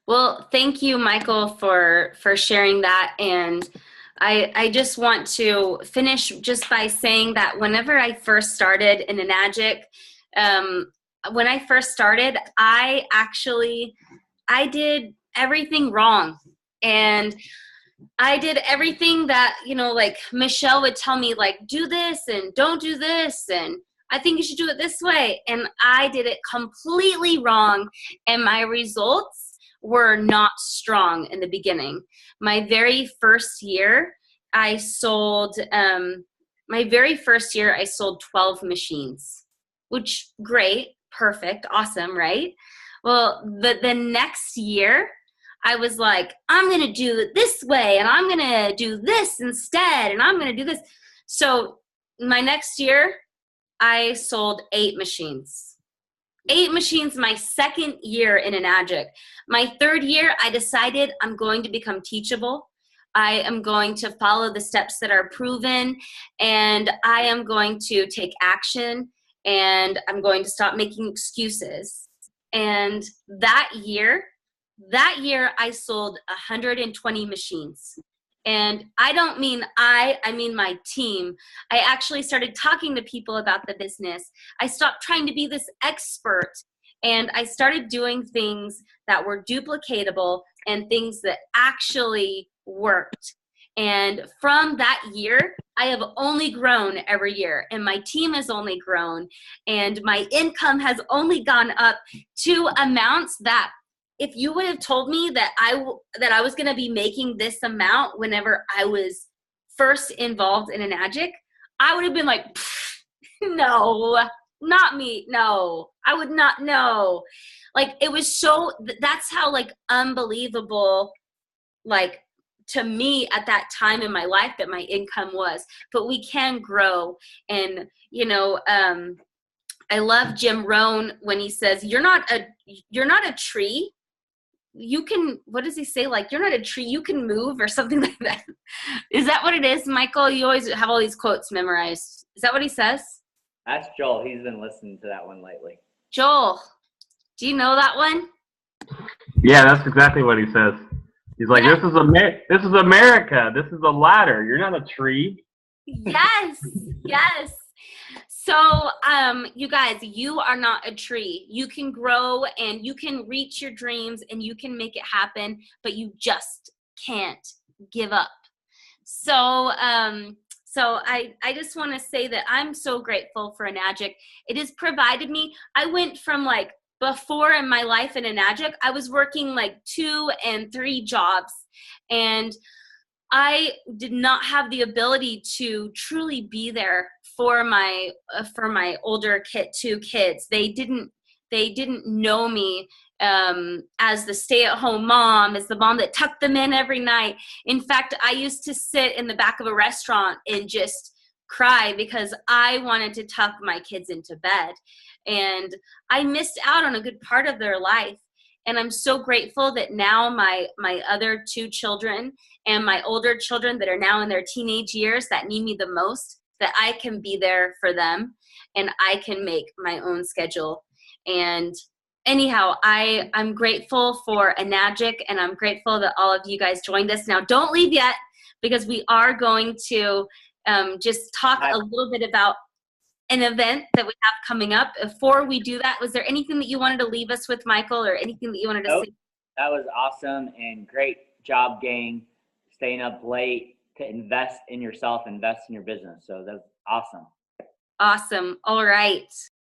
Well, thank you, Michael, for sharing that. And I just want to finish just by saying that whenever I first started in Enagic, when I first started, I did everything wrong. And I did everything that, like Michelle would tell me, like, do this and don't do this. And I think you should do it this way. And I did it completely wrong. And my results were not strong in the beginning. My very first year, I sold 12 machines, which great, perfect, awesome, right? Well, the next year, I was like, I'm going to do it this way, and I'm going to do this instead, and I'm going to do this. So my next year, I sold 8 machines. 8 machines my second year in Enagic. My third year, I decided I'm going to become teachable. I am going to follow the steps that are proven, and I am going to take action, and I'm going to stop making excuses. And that year I sold 120 machines. And I don't mean I mean my team. I actually started talking to people about the business. I stopped trying to be this expert, and I started doing things that were duplicatable and things that actually worked. And from that year, I have only grown every year, and my team has only grown, and my income has only gone up to amounts that if you would have told me that I was going to be making this amount whenever I was first involved in Enagic, I would have been like, no, not me. No, I would not know. Like, it was so, that's how like unbelievable, like, to me at that time in my life that my income was. But we can grow. And, I love Jim Rohn when he says, you're not a tree. You can, what does he say? Like, you're not a tree, you can move, or something like that. Is that what it is, Michael? You always have all these quotes memorized. Is that what he says? Ask Joel. He's been listening to that one lately. Joel, do you know that one? Yeah, that's exactly what he says. He's like, This is America. This is a ladder. You're not a tree. Yes, yes. So, you guys, you are not a tree. You can grow and you can reach your dreams and you can make it happen, but you just can't give up. So, I just want to say that I'm so grateful for Enagic. It has provided me. I went from like before in my life in Enagic, I was working like 2 and 3 jobs, and I did not have the ability to truly be there for my older 2 kids. They didn't know me as the stay-at-home mom, as the mom that tucked them in every night. In fact, I used to sit in the back of a restaurant and just cry because I wanted to tuck my kids into bed, and I missed out on a good part of their life. And I'm so grateful that now my other 2 children and my older children that are now in their teenage years that need me the most, that I can be there for them and I can make my own schedule. And anyhow, I'm grateful for Enagic, and I'm grateful that all of you guys joined us. Now, don't leave yet, because we are going to just talk a little bit about an event that we have coming up. Before we do that, was there anything that you wanted to leave us with, Michael, or anything that you wanted to say? That was awesome, and great job, gang, staying up late to invest in yourself, invest in your business. So that's awesome. Awesome. All right.